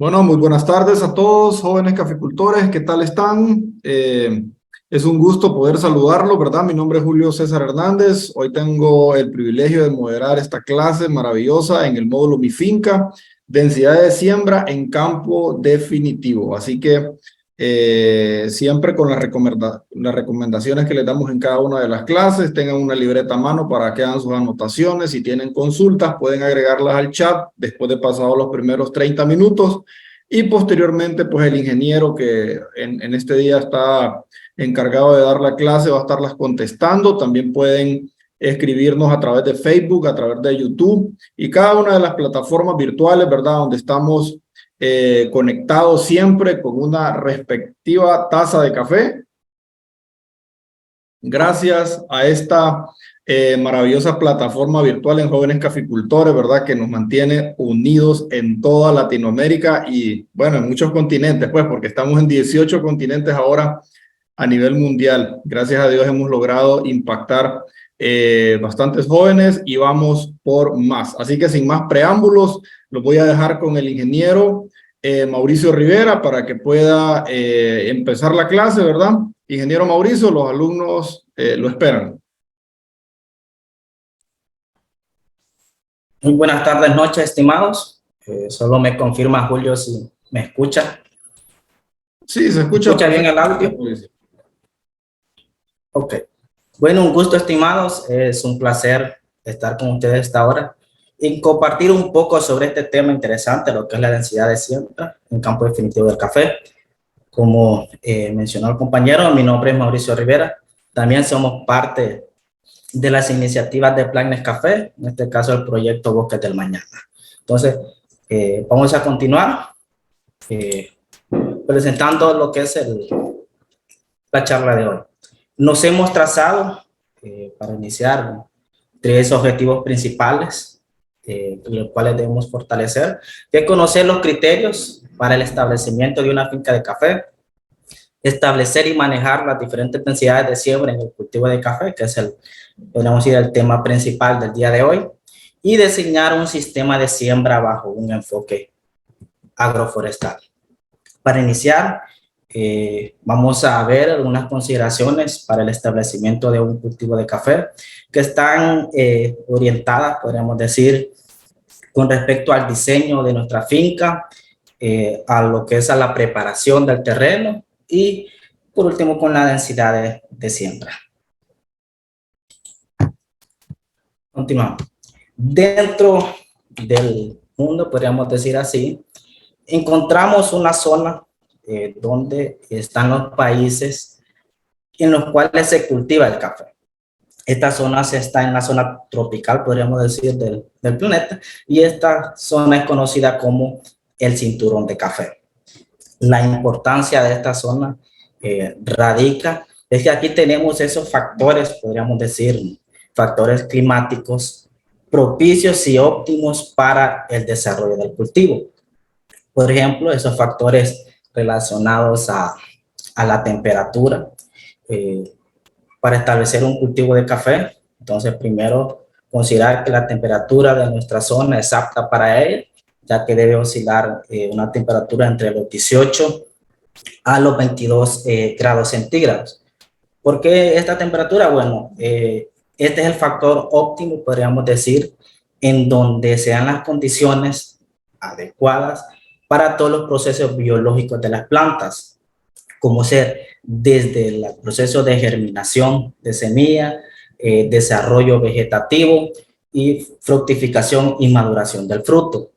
Bueno, muy buenas tardes a todos, jóvenes caficultores, ¿qué tal están? Es un gusto poder saludarlos, ¿verdad? Mi nombre es Julio César Hernández. Hoy tengo el privilegio de moderar esta clase maravillosa en el módulo Mi Finca, densidad de siembra en campo definitivo. Así que siempre con las recomendaciones que les damos en cada una de las clases, tengan una libreta a mano para que hagan sus anotaciones. Si tienen consultas, pueden agregarlas al chat después de pasados los primeros 30 minutos. Y posteriormente, pues el ingeniero que en este día está encargado de dar la clase va a estarlas contestando. También pueden escribirnos a través de Facebook, a través de YouTube y cada una de las plataformas virtuales, ¿verdad? Donde estamos conectados siempre con una respectiva taza de café. Gracias a esta maravillosa plataforma virtual en Jóvenes Caficultores, ¿verdad? Que nos mantiene unidos en toda Latinoamérica y, bueno, en muchos continentes, pues, porque estamos en 18 continentes ahora a nivel mundial. Gracias a Dios hemos logrado impactar bastantes jóvenes y vamos por más. Así que sin más preámbulos, los voy a dejar con el ingeniero Mauricio Rivera para que pueda empezar la clase, ¿verdad? Ingeniero Mauricio, los alumnos lo esperan. Muy buenas tardes, noches, estimados. Solo me confirma Julio si me escucha. Sí, se escucha. ¿Escucha bien el audio? Ok. Bueno, un gusto, estimados. Es un placer estar con ustedes esta hora y compartir un poco sobre este tema interesante, lo que es la densidad de siembra en campo definitivo del café. Como mencionó el compañero, mi nombre es Mauricio Rivera. También somos parte de las iniciativas de Plan Nescafé, en este caso el proyecto Bosques del Mañana. Entonces, vamos a continuar presentando lo que es la charla de hoy. Nos hemos trazado, para iniciar, 3 objetivos principales, los cuales debemos fortalecer, que es conocer los criterios para el establecimiento de una finca de café, establecer y manejar las diferentes densidades de siembra en el cultivo de café, que es podríamos decir, el tema principal del día de hoy, y diseñar un sistema de siembra bajo un enfoque agroforestal. Para iniciar, vamos a ver algunas consideraciones para el establecimiento de un cultivo de café que están orientadas, podríamos decir, con respecto al diseño de nuestra finca, a lo que es a la preparación del terreno y, por último, con la densidad de siembra. Continuamos. Dentro del mundo, podríamos decir así, encontramos una zona donde están los países en los cuales se cultiva el café. Esta zona está en la zona tropical, podríamos decir, del planeta, y esta zona es conocida como el cinturón de café. La importancia de esta zona radica es que aquí tenemos esos factores, podríamos decir, factores climáticos propicios y óptimos para el desarrollo del cultivo. Por ejemplo, esos factores relacionados a la temperatura para establecer un cultivo de café. Entonces, primero, considerar que la temperatura de nuestra zona es apta para él, ya que debe oscilar una temperatura entre los 18 a los 22 grados centígrados. ¿Por qué esta temperatura? Bueno, este es el factor óptimo, podríamos decir, en donde se dan las condiciones adecuadas para todos los procesos biológicos de las plantas, como ser desde el proceso de germinación de semilla, desarrollo vegetativo y fructificación y maduración del fruto.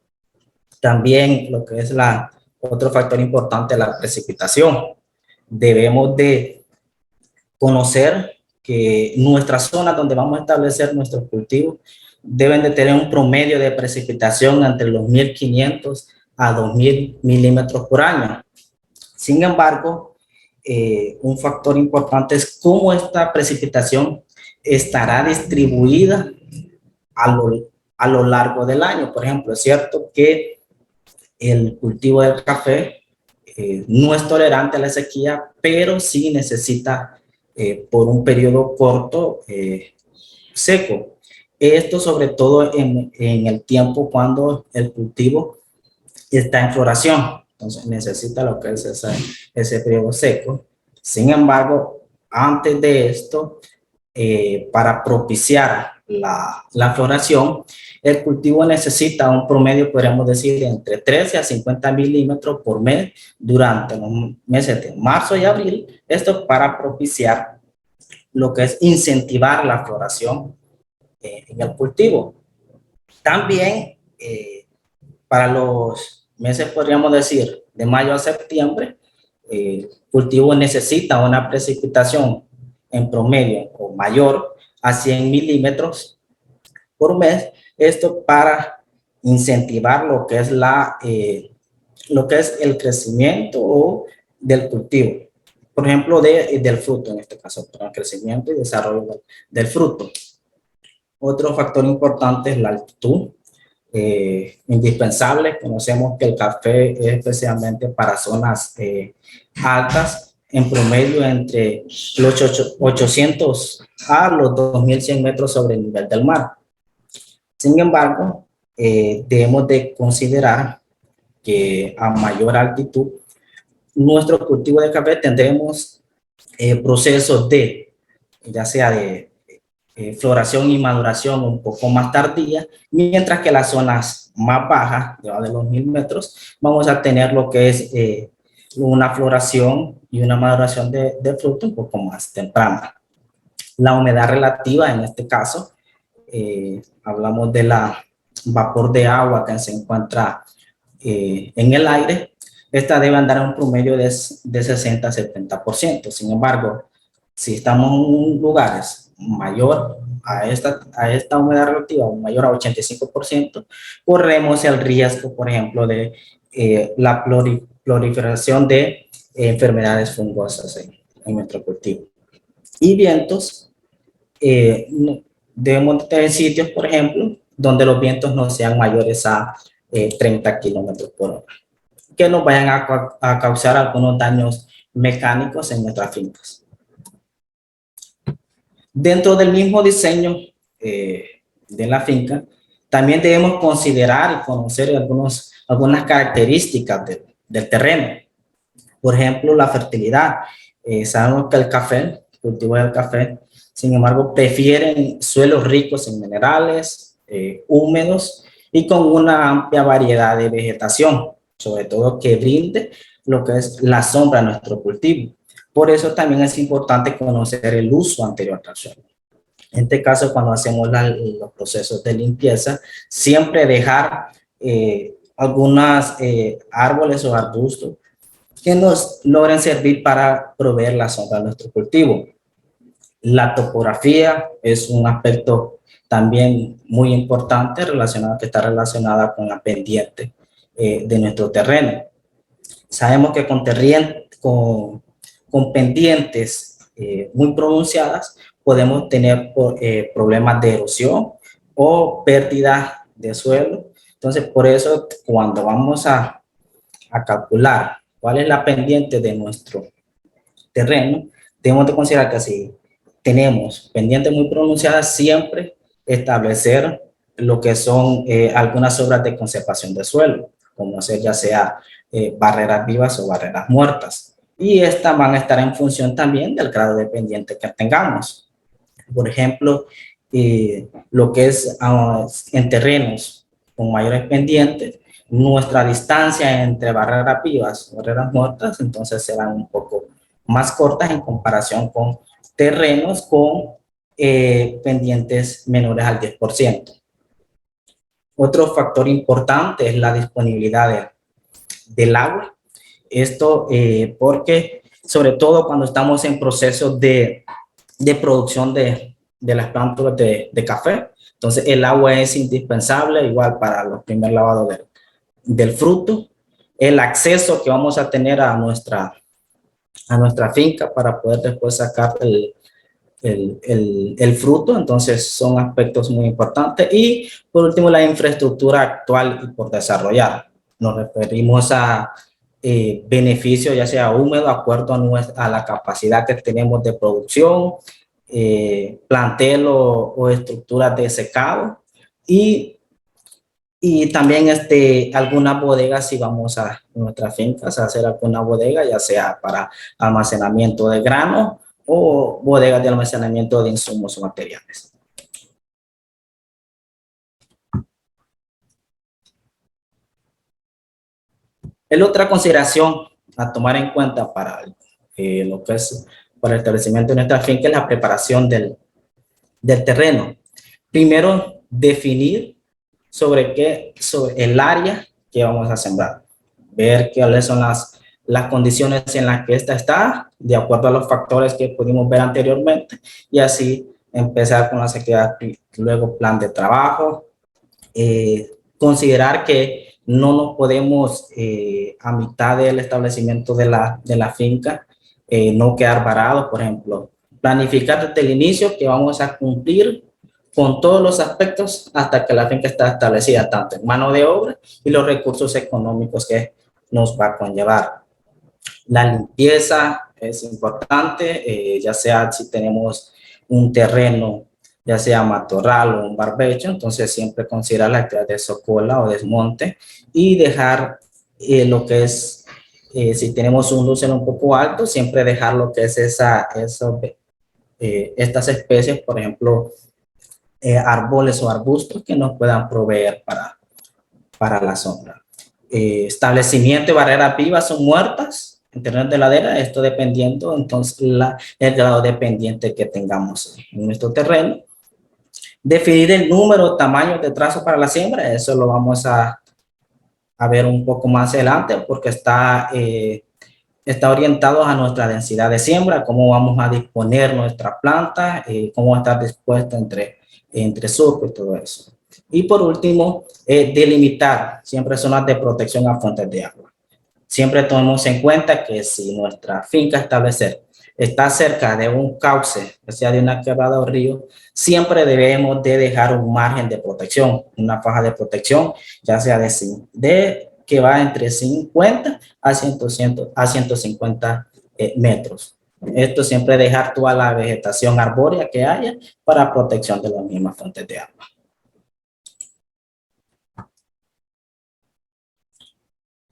También lo que es otro factor importante, la precipitación. Debemos de conocer que nuestras zonas donde vamos a establecer nuestros cultivos deben de tener un promedio de precipitación entre los 1.500 a 2.000 milímetros por año. Sin embargo, un factor importante es cómo esta precipitación estará distribuida a lo largo del año. Por ejemplo, es cierto que el cultivo del café no es tolerante a la sequía, pero sí necesita por un periodo corto seco. Esto sobre todo en el tiempo cuando el cultivo está en floración, entonces necesita lo que es ese periodo seco. Sin embargo, antes de esto, para propiciar la floración, el cultivo necesita un promedio, podríamos decir, entre 13 a 50 milímetros por mes durante los meses de marzo y abril, esto para propiciar lo que es incentivar la floración en el cultivo. También para los meses, podríamos decir, de mayo a septiembre, el cultivo necesita una precipitación en promedio o mayor a 100 milímetros por mes, esto para incentivar lo que es lo que es el crecimiento del cultivo. Por ejemplo, del fruto en este caso, para el crecimiento y desarrollo del fruto. Otro factor importante es la altitud. Indispensable. Conocemos que el café es especialmente para zonas altas, en promedio entre los 800 a los 2100 metros sobre el nivel del mar. Sin embargo, debemos de considerar que a mayor altitud, nuestro cultivo de café tendremos procesos ya sea de floración y maduración un poco más tardía, mientras que las zonas más bajas, debajo de los 1000 metros, vamos a tener lo que es una floración y una maduración de fruto un poco más temprana. La humedad relativa, en este caso, hablamos de la vapor de agua que se encuentra en el aire, esta debe andar en un promedio de 60 a 70%. Sin embargo, si estamos en lugares mayor a esta humedad relativa, mayor a 85%, corremos el riesgo, por ejemplo, de la proliferación de enfermedades fungosas en nuestro cultivo. Y vientos, debemos tener sitios, por ejemplo, donde los vientos no sean mayores a 30 kilómetros por hora, que nos vayan a causar algunos daños mecánicos en nuestras fincas. Dentro del mismo diseño de la finca, también debemos considerar y conocer algunas características del terreno. Por ejemplo, la fertilidad. Sabemos que el cultivo del café, sin embargo, prefieren suelos ricos en minerales, húmedos y con una amplia variedad de vegetación, sobre todo que brinde lo que es la sombra a nuestro cultivo. Por eso también es importante conocer el uso anterior del suelo. En este caso, cuando hacemos los procesos de limpieza, siempre dejar algunos árboles o arbustos que nos logren servir para proveer la sombra a nuestro cultivo. La topografía es un aspecto también muy importante que está relacionada con la pendiente de nuestro terreno. Sabemos que con pendientes muy pronunciadas podemos tener problemas de erosión o pérdida de suelo. Entonces, por eso, cuando vamos a calcular cuál es la pendiente de nuestro terreno, debemos de considerar que si tenemos pendientes muy pronunciadas, siempre establecer lo que son algunas obras de conservación de suelo, como hacer ya sea barreras vivas o barreras muertas. Y estas van a estar en función también del grado de pendiente que tengamos. Por ejemplo, lo que es en terrenos con mayores pendientes, nuestra distancia entre barreras vivas y barreras muertas, entonces serán un poco más cortas en comparación con terrenos con pendientes menores al 10%. Otro factor importante es la disponibilidad del agua. Esto porque, sobre todo cuando estamos en procesos de producción de las plántulas de café, entonces el agua es indispensable, igual para los primeros lavados del fruto, el acceso que vamos a tener a nuestra finca para poder después sacar el fruto. Entonces son aspectos muy importantes. Y por último, la infraestructura actual y por desarrollar. Nos referimos a beneficios, ya sea húmedo, acuerdo a la capacidad que tenemos de producción, plantel o estructuras de secado, y Y también algunas bodegas, si vamos a nuestras fincas a hacer alguna bodega, ya sea para almacenamiento de grano o bodegas de almacenamiento de insumos o materiales. El otra consideración a tomar en cuenta para lo que es para el establecimiento de nuestra finca es la preparación del terreno. Primero, definir sobre el área que vamos a sembrar. Ver cuáles son las condiciones en las que ésta está, de acuerdo a los factores que pudimos ver anteriormente, y así empezar con la sequía, luego plan de trabajo, considerar que no nos podemos a mitad del establecimiento de la finca no quedar varados. Por ejemplo, planificar desde el inicio que vamos a cumplir con todos los aspectos hasta que la finca está establecida, tanto en mano de obra y los recursos económicos que nos va a conllevar. La limpieza es importante, ya sea si tenemos un terreno, ya sea matorral o un barbecho, entonces siempre considerar la actividad de socola o desmonte y dejar lo que es, si tenemos un lucero un poco alto, siempre dejar lo que es estas especies, por ejemplo, árboles o arbustos que nos puedan proveer para la sombra. Establecimiento de barreras vivas o muertas en terrenos de ladera, esto dependiendo entonces el grado de pendiente que tengamos en nuestro terreno. Definir el número, tamaño de trazo para la siembra, eso lo vamos a ver un poco más adelante porque está orientado a nuestra densidad de siembra, cómo vamos a disponer nuestra planta, cómo va a estar dispuesta entre surco y todo eso. Y por último, delimitar siempre zonas de protección a fuentes de agua. Siempre tomemos en cuenta que si nuestra finca establecer está cerca de un cauce, o sea, de una quebrada o río, siempre debemos de dejar un margen de protección, una faja de protección, ya sea que va entre 50 a 150 metros. Esto siempre dejar toda la vegetación arbórea que haya para protección de las mismas fuentes de agua.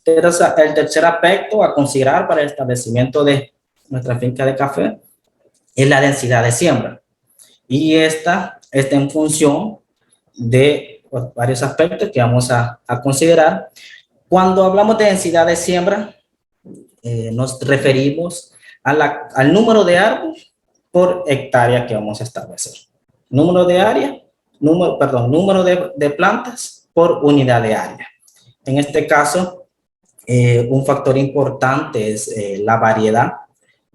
El tercer aspecto a considerar para el establecimiento de nuestra finca de café es la densidad de siembra. Y esta está en función de varios aspectos que vamos a considerar. Cuando hablamos de densidad de siembra, nos referimos al número de árboles por hectárea que vamos a establecer. Número de plantas por unidad de área. En este caso, un factor importante es la variedad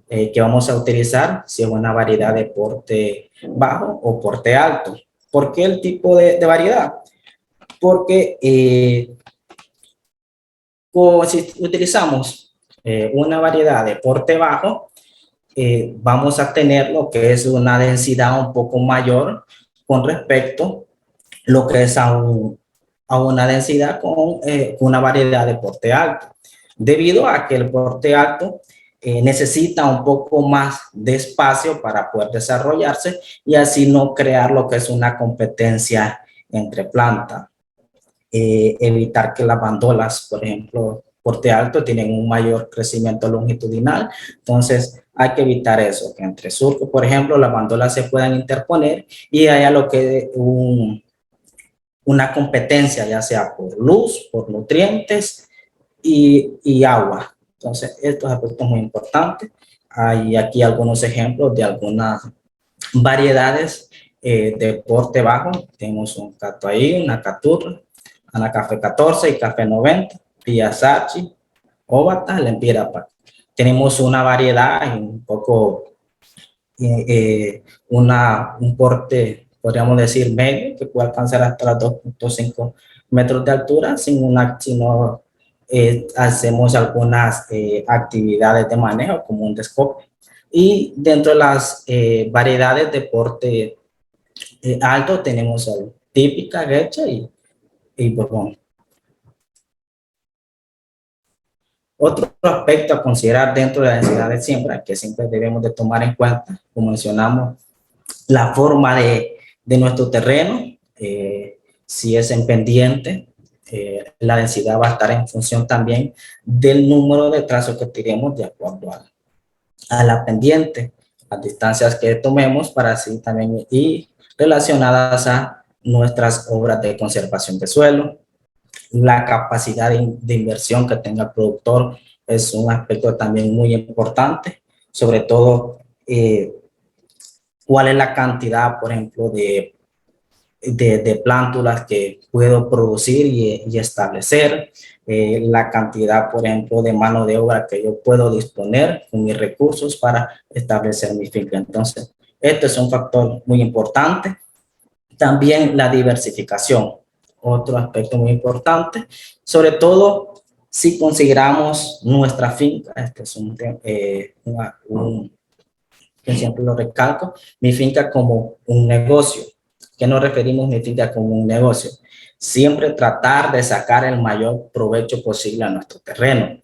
que vamos a utilizar, si es una variedad de porte bajo o porte alto. ¿Por qué el tipo de variedad? Porque si utilizamos una variedad de porte bajo, vamos a tener lo que es una densidad un poco mayor con respecto a lo que es a una densidad con una variedad de porte alto, debido a que el porte alto necesita un poco más de espacio para poder desarrollarse y así no crear lo que es una competencia entre plantas. Evitar que las bandolas, por ejemplo, porte alto, tienen un mayor crecimiento longitudinal, entonces hay que evitar eso, que entre surcos, por ejemplo, las bandolas se puedan interponer y haya lo que una competencia, ya sea por luz, por nutrientes y agua. Entonces, estos aspectos muy importantes. Hay aquí algunos ejemplos de algunas variedades de porte bajo. Tenemos un catuahí, una caturra, Ana Café 14 y Café 90, Piasachi, Obata, Lempira. Tenemos una variedad un poco, un porte, podríamos decir, medio, que puede alcanzar hasta 2.5 metros de altura, sino hacemos algunas actividades de manejo, como un descope. Y dentro de las variedades de porte alto tenemos el típica, gecha y borbón. Otro aspecto a considerar dentro de la densidad de siembra que siempre debemos de tomar en cuenta, como mencionamos, la forma de nuestro terreno, si es en pendiente, la densidad va a estar en función también del número de trazos que tiremos de acuerdo a la pendiente, las distancias que tomemos para así también y relacionadas a nuestras obras de conservación de suelo. La capacidad de inversión que tenga el productor es un aspecto también muy importante, sobre todo cuál es la cantidad, por ejemplo, de plántulas que puedo producir y establecer, la cantidad, por ejemplo, de mano de obra que yo puedo disponer con mis recursos para establecer mi finca. Entonces, este es un factor muy importante. También la diversificación, otro aspecto muy importante, sobre todo si consideramos nuestra finca, este es que siempre lo recalco, mi finca como un negocio. ¿Qué nos referimos mi finca como un negocio? Siempre tratar de sacar el mayor provecho posible a nuestro terreno.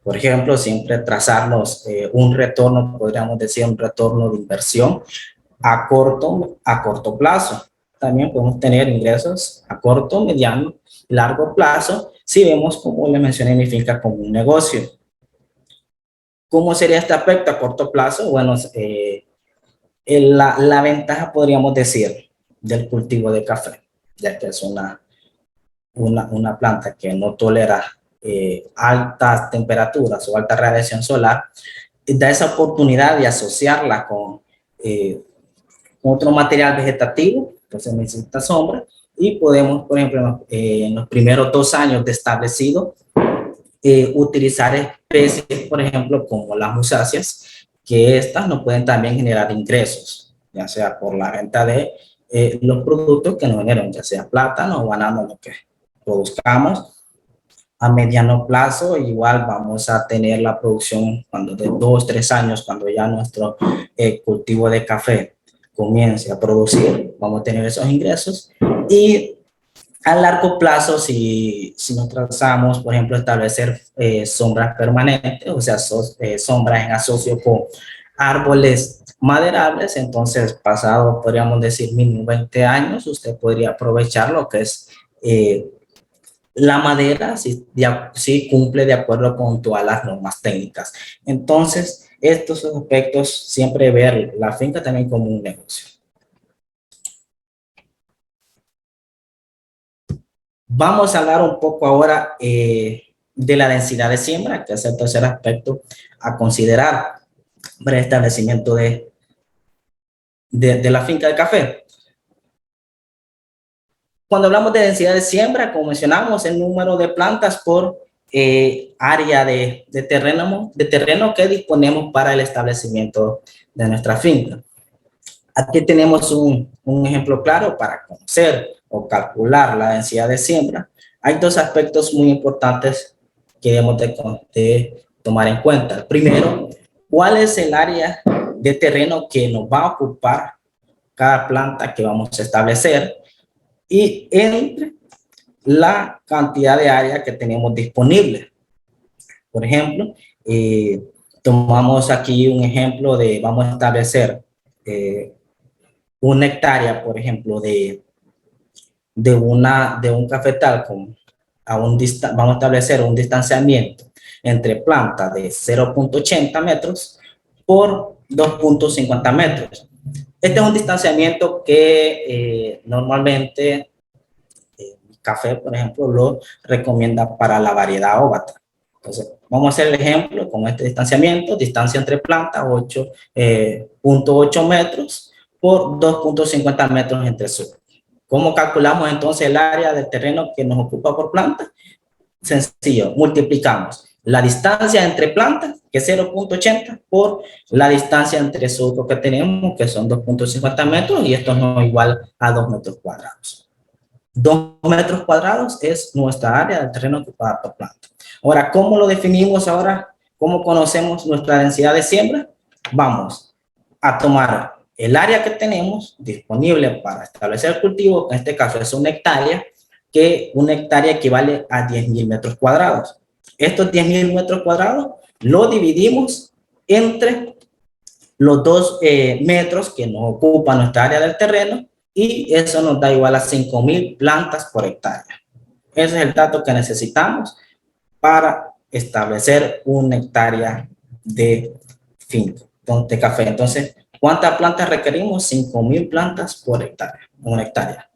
Por ejemplo, siempre trazarnos un retorno, podríamos decir un retorno de inversión a corto plazo. También podemos tener ingresos a corto, mediano y largo plazo si vemos, como le mencioné, mi finca como un negocio. ¿Cómo sería este aspecto a corto plazo? Bueno, la ventaja, podríamos decir, del cultivo de café, ya que es una planta que no tolera altas temperaturas o alta radiación solar, da esa oportunidad de asociarla con otro material vegetativo, que se necesita sombra, y podemos, por ejemplo, en los primeros 2 años de establecido, utilizar especies, por ejemplo, como las musáceas, que estas nos pueden también generar ingresos, ya sea por la venta de los productos que nos generan, ya sea plátano o banano, lo que produzcamos. A mediano plazo, igual vamos a tener la producción cuando de 2, 3 años, cuando ya nuestro cultivo de café comience a producir, vamos a tener esos ingresos. Y a largo plazo, si nos trazamos, por ejemplo, establecer sombras permanentes, o sea, sombras en asocio con árboles maderables, entonces pasado, podríamos decir, mínimo 20 años, usted podría aprovechar lo que es la madera, si cumple de acuerdo con todas las normas técnicas. Entonces, estos aspectos, siempre ver la finca también como un negocio. Vamos a hablar un poco ahora de la densidad de siembra, que es el tercer aspecto a considerar para el establecimiento de la finca de café. Cuando hablamos de densidad de siembra, como mencionamos, el número de plantas por área de terreno que disponemos para el establecimiento de nuestra finca. Aquí tenemos un ejemplo claro para conocer o calcular la densidad de siembra. Hay 2 aspectos muy importantes que debemos de tomar en cuenta. El primero, ¿cuál es el área de terreno que nos va a ocupar cada planta que vamos a establecer? Y entre la cantidad de área que tenemos disponible. Por ejemplo, tomamos aquí un ejemplo de, vamos a establecer 1 hectárea, por ejemplo, de un cafetal vamos a establecer un distanciamiento entre plantas de 0.80 metros por 2.50 metros. Este es un distanciamiento que normalmente café, por ejemplo, lo recomienda para la variedad óvata. Entonces, vamos a hacer el ejemplo con este distanciamiento, distancia entre plantas, 8.8 metros por 2.50 metros entre su. ¿Cómo calculamos entonces el área del terreno que nos ocupa por planta? Sencillo, multiplicamos la distancia entre plantas, que es 0.80, por la distancia entre surcos que tenemos, que son 2.50 metros, y esto no es igual a 2 metros cuadrados. 2 metros cuadrados es nuestra área del terreno ocupada por planta. Ahora, ¿cómo lo definimos ahora? ¿Cómo conocemos nuestra densidad de siembra? Vamos a tomar el área que tenemos disponible para establecer el cultivo, en este caso es 1 hectárea, que 1 hectárea equivale a 10.000 metros cuadrados. Estos 10.000 metros cuadrados lo dividimos entre los 2 metros que nos ocupa nuestra área del terreno, y eso nos da igual a 5.000 plantas por hectárea. Ese es el dato que necesitamos para establecer una hectárea de finca, de café. Entonces, ¿cuántas plantas requerimos? 5,000 plantas por hectárea, una hectárea.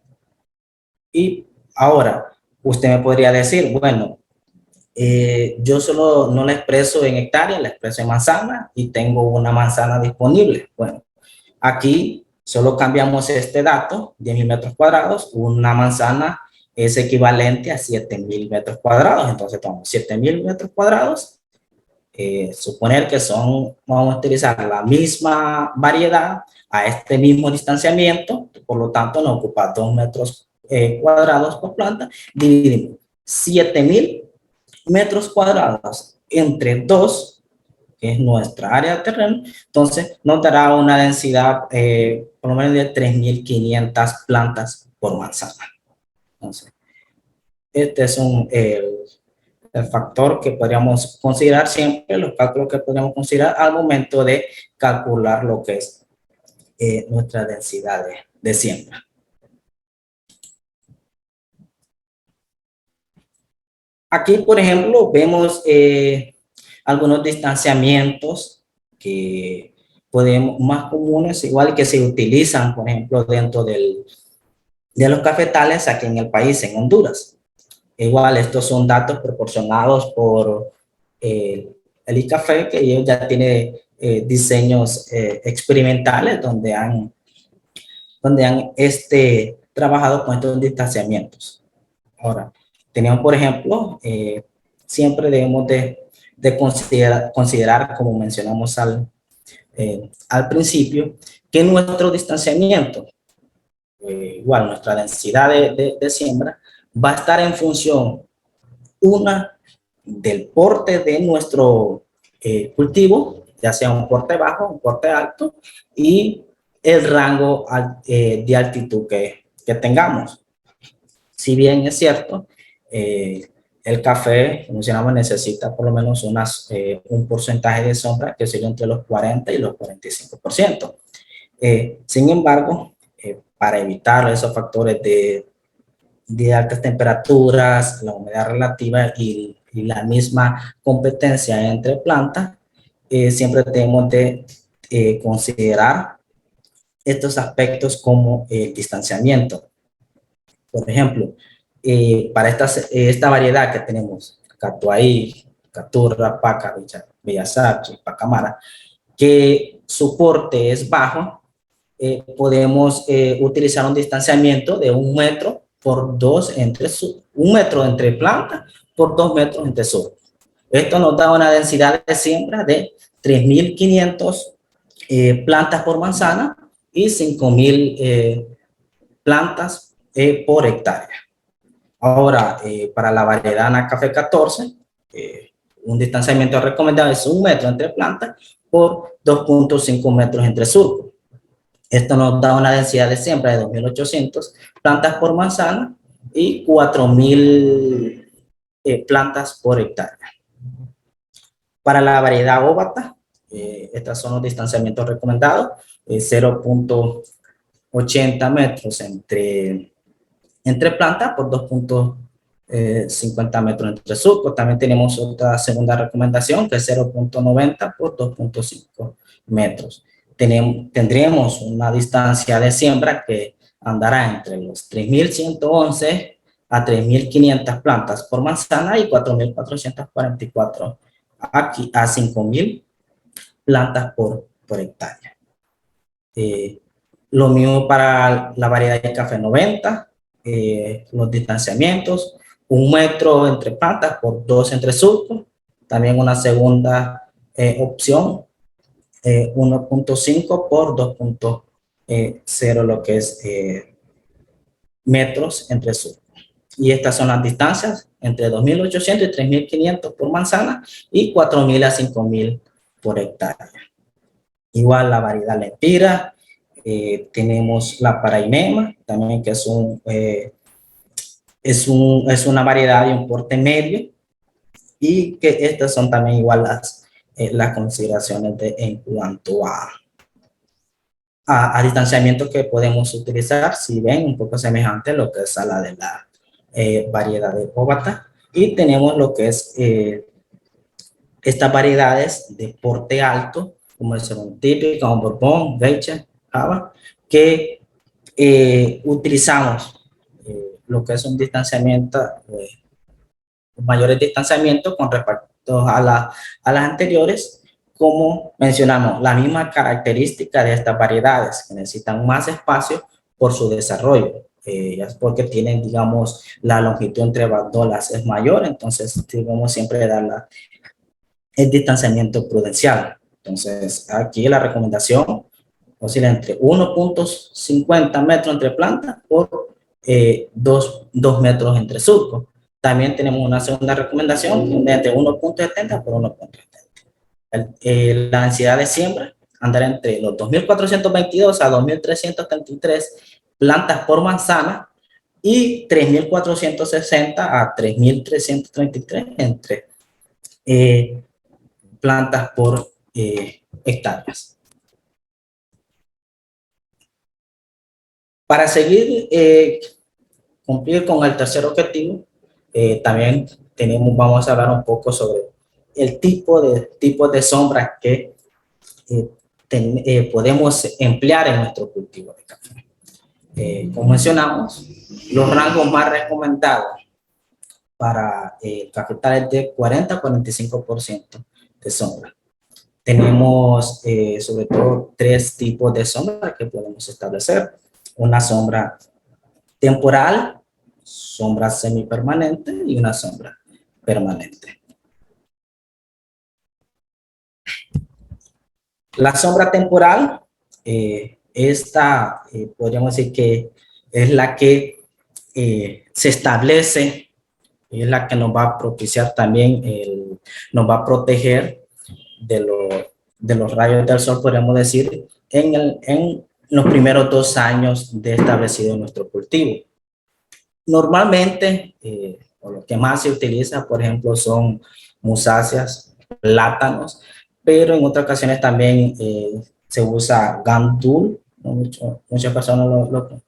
Y ahora, usted me podría decir, bueno, yo solo no la expreso en hectárea, la expreso en manzana y tengo una manzana disponible. Bueno, aquí solo cambiamos este dato, 10,000 metros cuadrados, una manzana es equivalente a 7,000 metros cuadrados. Entonces, tomamos 7,000 metros cuadrados, suponer que vamos a utilizar la misma variedad a este mismo distanciamiento, por lo tanto nos ocupa 2 metros cuadrados por planta, dividimos 7,000 metros cuadrados entre 2, que es nuestra área de terreno, entonces nos dará una densidad por lo menos de 3,500 plantas por manzana. Entonces, este es el factor que podríamos considerar siempre, los cálculos que podríamos considerar al momento de calcular lo que es nuestra densidad de siembra. Aquí, por ejemplo, vemos algunos distanciamientos que podemos, más comunes, igual que se utilizan, por ejemplo, dentro de los cafetales aquí en el país, en Honduras. Igual, estos son datos proporcionados por el ICAFE, que ellos ya tiene diseños experimentales donde han trabajado con estos distanciamientos. Ahora, tenemos, por ejemplo, siempre debemos de considerar, como mencionamos al principio, que nuestro distanciamiento, igual nuestra densidad de siembra, va a estar en función, una, del porte de nuestro cultivo, ya sea un porte bajo, un porte alto, y el rango de altitud que tengamos. Si bien es cierto, el café, como mencionamos, necesita por lo menos un porcentaje de sombra que sería entre los 40 y los 45%. Sin embargo, para evitar esos factores de altas temperaturas, la humedad relativa y la misma competencia entre plantas, siempre tenemos de considerar estos aspectos como el distanciamiento. Por ejemplo, para esta variedad que tenemos, Catuahí, Caturra, Paca, Bellasachi, Pacamara, que su porte es bajo, podemos utilizar un distanciamiento de 1 metro por 2 1 metro entre plantas por 2 metros entre surcos. Esto nos da una densidad de siembra de 3,500 plantas por manzana y 5,000 plantas por hectárea. Ahora, para la variedad Ana Café 14, un distanciamiento recomendado es 1 metro entre plantas por 2,5 metros entre surcos. Esto nos da una densidad de siembra de 2,800 plantas por manzana y 4,000 plantas por hectárea. Para la variedad óvata, estos son los distanciamientos recomendados, 0,80 metros entre plantas por 2,50 metros entre surcos. También tenemos otra segunda recomendación que es 0,90 por 2,5 metros. Tendremos una distancia de siembra que andará entre los 3,111 a 3,500 plantas por manzana y 4,444 aquí a 5,000 plantas por hectárea. Lo mismo para la variedad de café 90, los distanciamientos, 1 metro entre plantas por 2 entre surcos. También una segunda opción, 1,5 por 2,0 lo que es metros entre surcos. Y estas son las distancias entre 2,800 y 3,500 por manzana y 4,000 a 5,000 por hectárea. Igual la variedad Lempira, tenemos la Paraimema, también que es una variedad de un porte medio, y que estas son también igual las consideraciones en cuanto a distanciamiento que podemos utilizar, si ven un poco semejante a lo que es a la de variedades óvatas, y tenemos lo que es estas variedades de porte alto, como el Cerón Típico, un Borbón, Weiche, Java, que utilizamos lo que es un distanciamiento, mayores distanciamientos con respecto a las anteriores, como mencionamos, la misma característica de estas variedades, que necesitan más espacio por su desarrollo, ya porque tienen, digamos, la longitud entre bandolas es mayor, entonces debemos siempre dar el distanciamiento prudencial. Entonces, aquí la recomendación oscila entre 1.50 metros entre plantas por 2 metros entre surcos. También tenemos una segunda recomendación de entre 1.70 por 1.30. La densidad de siembra andará entre los 2.422 a 2.333 plantas por manzana y 3.460 a 3.333 entre plantas por hectáreas. Para seguir cumplir con el tercer objetivo, también vamos a hablar un poco sobre el tipo de sombras que podemos emplear en nuestro cultivo de café. Como mencionamos, los rangos más recomendados para cafetal es de 40 a 45% de sombra. Tenemos sobre todo 3 tipos de sombra que podemos establecer. Una sombra temporal, sombra semipermanente y una sombra permanente. La sombra temporal, esta podríamos decir que es la que se establece, es la que nos va a propiciar también, nos va a proteger de los rayos del sol, podríamos decir, en los primeros 2 años de establecido nuestro cultivo. Normalmente, lo que más se utiliza, por ejemplo, son musáceas, plátanos, pero en otras ocasiones también se usa gandul, muchas personas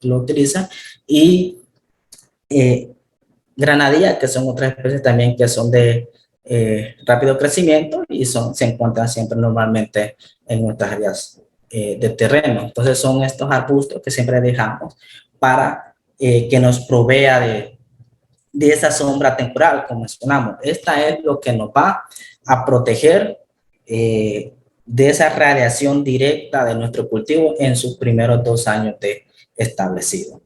lo utilizan, y granadilla, que son otras especies también que son de rápido crecimiento y se encuentran siempre normalmente en nuestras áreas de terreno. Entonces son estos arbustos que siempre dejamos para que nos provea de esa sombra temporal, como mencionamos. Esta es lo que nos va a proteger de esa radiación directa de nuestro cultivo en sus primeros 2 años de establecido.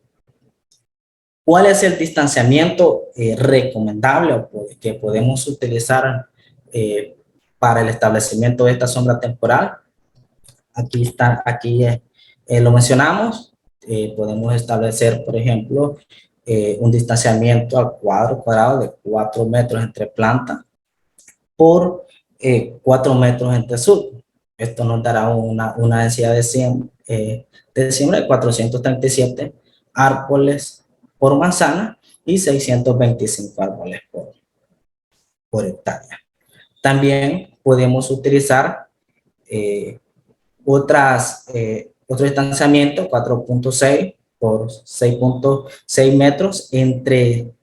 ¿Cuál es el distanciamiento recomendable que podemos utilizar para el establecimiento de esta sombra temporal? Aquí lo mencionamos. Podemos establecer, por ejemplo, un distanciamiento al cuadrado de 4 metros entre plantas por 4 metros entre surcos. Esto nos dará una densidad de siembra de 437 árboles por manzana y 625 árboles por hectárea. También podemos utilizar otro distanciamiento, 4.6 por 6.6 metros entre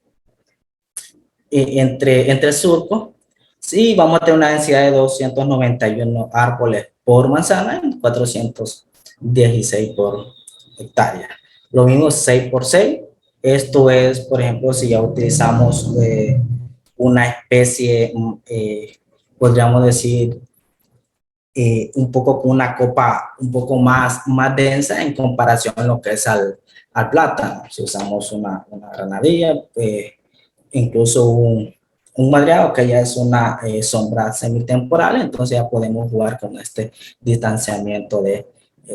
surcos. Sí, vamos a tener una densidad de 291 árboles por manzana y 416 por hectárea. Lo mismo 6 por 6. Esto es, por ejemplo, si ya utilizamos una especie, podríamos decir, un poco con una copa un poco más densa en comparación a lo que es al plátano. Si usamos una granadilla, incluso un madreado, que ya es una sombra semitemporal, entonces ya podemos jugar con este distanciamiento de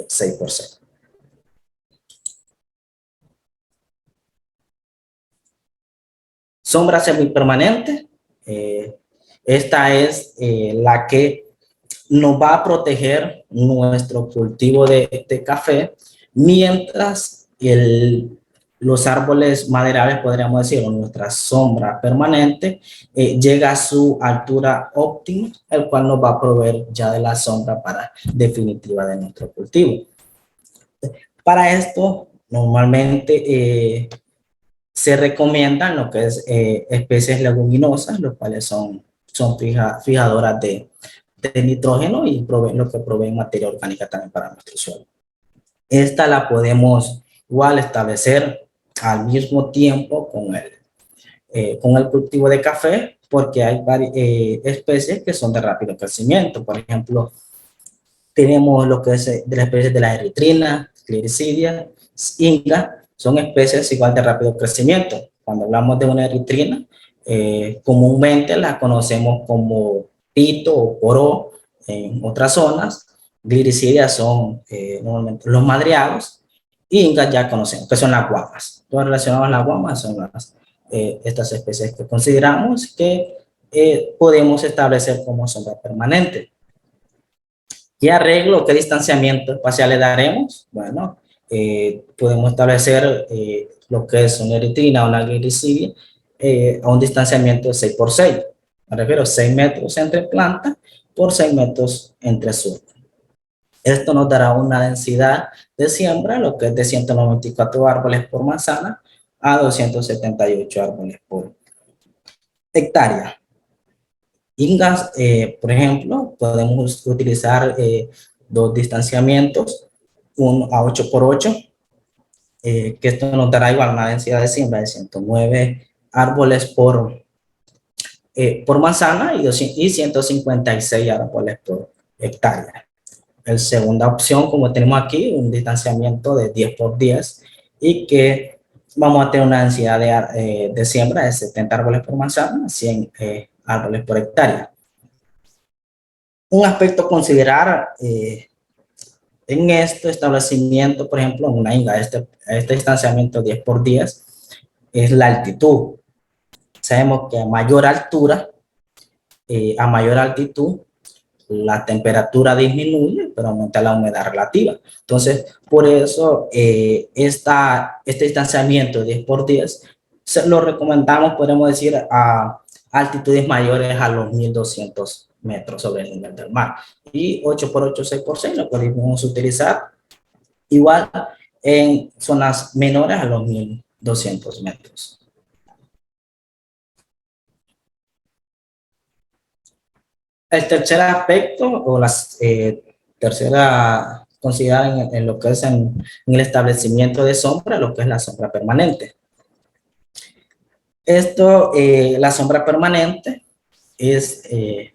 6 por 6. Sombra semipermanente, esta es la que nos va a proteger nuestro cultivo de café mientras los árboles maderables, podríamos decir, o nuestra sombra permanente, llega a su altura óptima, el cual nos va a proveer ya de la sombra definitiva de nuestro cultivo. Para esto, normalmente se recomiendan lo que es especies leguminosas, los cuales son fijadoras de nitrógeno y lo que proveen materia orgánica también para nuestro suelo. Esta la podemos igual establecer al mismo tiempo con el cultivo de café, porque hay varias especies que son de rápido crecimiento. Por ejemplo, tenemos lo que es de las especies de la eritrina, Clericidea, Inga, son especies igual de rápido crecimiento. Cuando hablamos de una eritrina, comúnmente la conocemos como pito o poró en otras zonas. Gliricidia son normalmente los madreados. Inga ya conocemos, que son las guamas. Todo relacionado a las guamas son estas especies que consideramos que podemos establecer como sombra permanente. ¿Qué arreglo, qué distanciamiento espacial le daremos? Bueno, podemos establecer lo que es una eritrina o una gliricidia a un distanciamiento de 6 por 6. Me refiero a 6 metros entre planta por 6 metros entre suelo. Esto nos dará una densidad de siembra, lo que es de 194 árboles por manzana a 278 árboles por hectárea. Ingas, por ejemplo, podemos utilizar dos distanciamientos, uno a 8 por 8, que esto nos dará igual una densidad de siembra de 109 árboles por manzana y 156 árboles por hectárea. La segunda opción, como tenemos aquí, un distanciamiento de 10 por 10 y que vamos a tener una densidad de siembra de 70 árboles por manzana, 100 árboles por hectárea. Un aspecto a considerar en este establecimiento, por ejemplo, en una inga, este distanciamiento 10 por 10, es la altitud. Sabemos que a mayor altura, a mayor altitud, la temperatura disminuye, pero aumenta la humedad relativa. Entonces, por eso, este distanciamiento 10 por 10 lo recomendamos, podemos decir, a altitudes mayores a los 1200 metros sobre el nivel del mar. Y 8 por 8, 6 por 6 lo podemos utilizar igual en zonas menores a los 1200 metros. El tercer aspecto o la tercera considerada en lo que es en el establecimiento de sombra, lo que es la sombra permanente. Esto, la sombra permanente es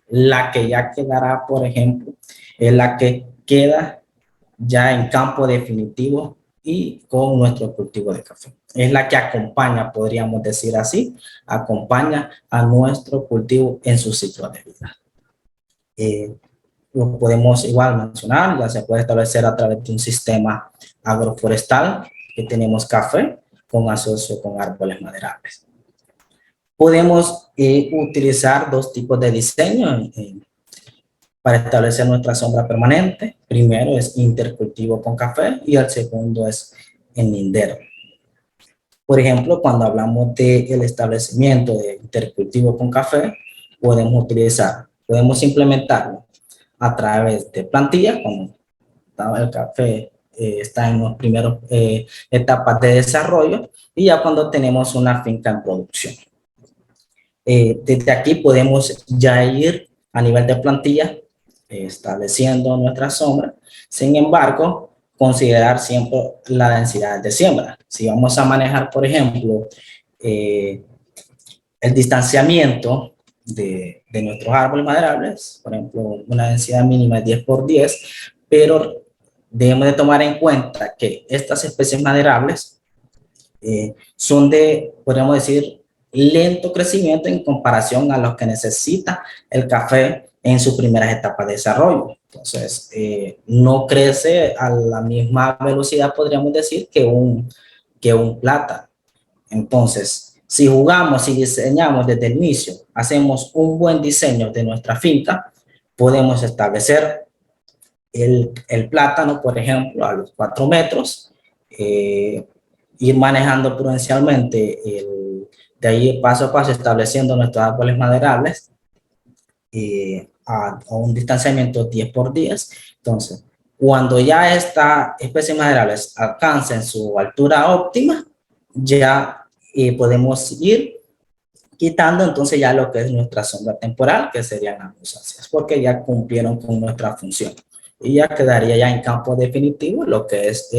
la que ya quedará, por ejemplo, es la que queda ya en campo definitivo y con nuestro cultivo de café. Es la que acompaña, podríamos decir así, acompaña a nuestro cultivo en su ciclo de vida. Lo podemos igual mencionar, ya se puede establecer a través de un sistema agroforestal que tenemos café con asocio con árboles maderables. Podemos utilizar dos tipos de diseño para establecer nuestra sombra permanente. Primero es intercultivo con café y el segundo es en lindero. Por ejemplo, cuando hablamos del establecimiento de intercultivo con café, podemos implementarlo a través de plantillas, cuando el café está en las primeras etapas de desarrollo y ya cuando tenemos una finca en producción. Desde aquí podemos ya ir a nivel de plantilla estableciendo nuestra sombra. Sin embargo, considerar siempre la densidad de siembra. Si vamos a manejar, por ejemplo, el distanciamiento de nuestros árboles maderables, por ejemplo, una densidad mínima de 10 por 10, pero debemos de tomar en cuenta que estas especies maderables son de, podríamos decir, lento crecimiento en comparación a los que necesita el café en sus primeras etapas de desarrollo. Entonces, no crece a la misma velocidad, podríamos decir, que un plátano. Entonces, si jugamos y diseñamos desde el inicio, hacemos un buen diseño de nuestra finca, podemos establecer el plátano, por ejemplo, a los 4 metros, ir manejando prudencialmente de ahí paso a paso estableciendo nuestros árboles maderables a un distanciamiento 10 por 10. Entonces, cuando ya esta especie maderables alcancen su altura óptima, ya y podemos ir quitando entonces ya lo que es nuestra sombra temporal, que serían las rosáceas, porque ya cumplieron con nuestra función. Y ya quedaría ya en campo definitivo lo que es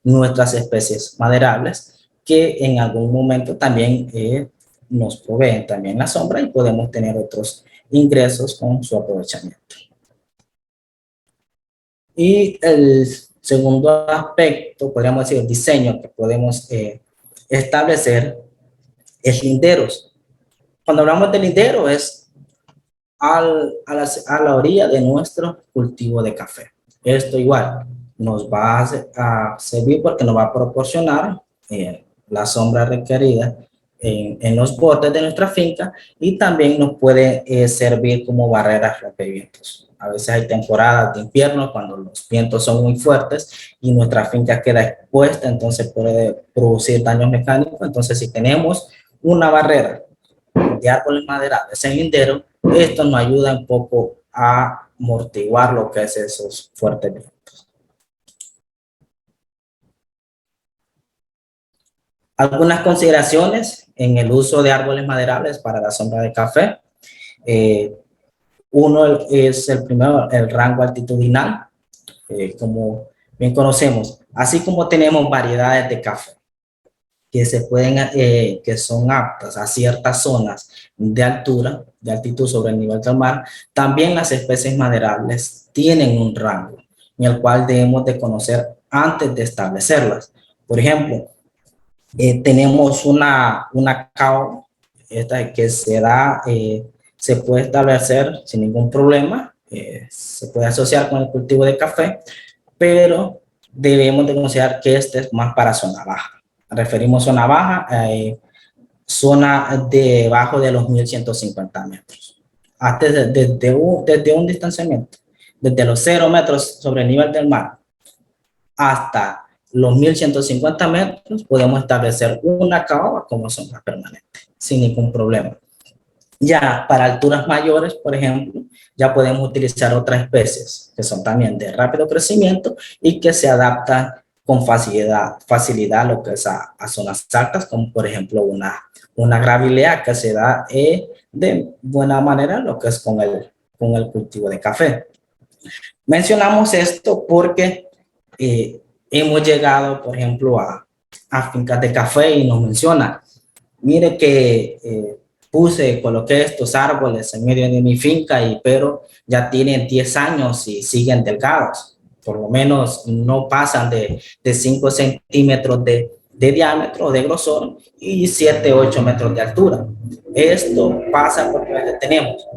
nuestras especies maderables, que en algún momento también nos proveen también la sombra y podemos tener otros ingresos con su aprovechamiento. Y el segundo aspecto, podríamos decir, el diseño que podemos establecer es linderos. Cuando hablamos de lindero es a la orilla de nuestro cultivo de café. Esto igual nos va a servir porque nos va a proporcionar la sombra requerida en los bordes de nuestra finca y también nos puede servir como barreras rompevientos. A veces hay temporadas de invierno cuando los vientos son muy fuertes y nuestra finca queda expuesta, entonces puede producir daños mecánicos. Entonces, si tenemos una barrera de árboles maderables en lindero, esto nos ayuda un poco a amortiguar lo que es esos fuertes vientos. Algunas consideraciones en el uso de árboles maderables para la sombra de café. Uno es el primero, el rango altitudinal, como bien conocemos, así como tenemos variedades de café que se pueden, que son aptas a ciertas zonas de altura, de altitud sobre el nivel del mar, también las especies maderables tienen un rango en el cual debemos de conocer antes de establecerlas. Por ejemplo, tenemos una cao, esta que se puede establecer sin ningún problema, se puede asociar con el cultivo de café, pero debemos de considerar que este es más para zona baja. Referimos zona baja, zona debajo de los 1150 metros. Hasta desde un distanciamiento, desde los 0 metros sobre el nivel del mar hasta los 1150 metros, podemos establecer una caoba como sombra permanente, sin ningún problema. Ya para alturas mayores, por ejemplo, ya podemos utilizar otras especies que son también de rápido crecimiento y que se adaptan con facilidad a lo que es a zonas altas, como por ejemplo una gravilea que se da de buena manera lo que es con el cultivo de café. Mencionamos esto porque hemos llegado, por ejemplo, a fincas de café y nos menciona, mire que coloqué estos árboles en medio de mi finca, pero ya tienen 10 años y siguen delgados. Por lo menos no pasan de 5 centímetros de diámetro o de grosor y 7, 8 metros de altura. Esto pasa porque tenemos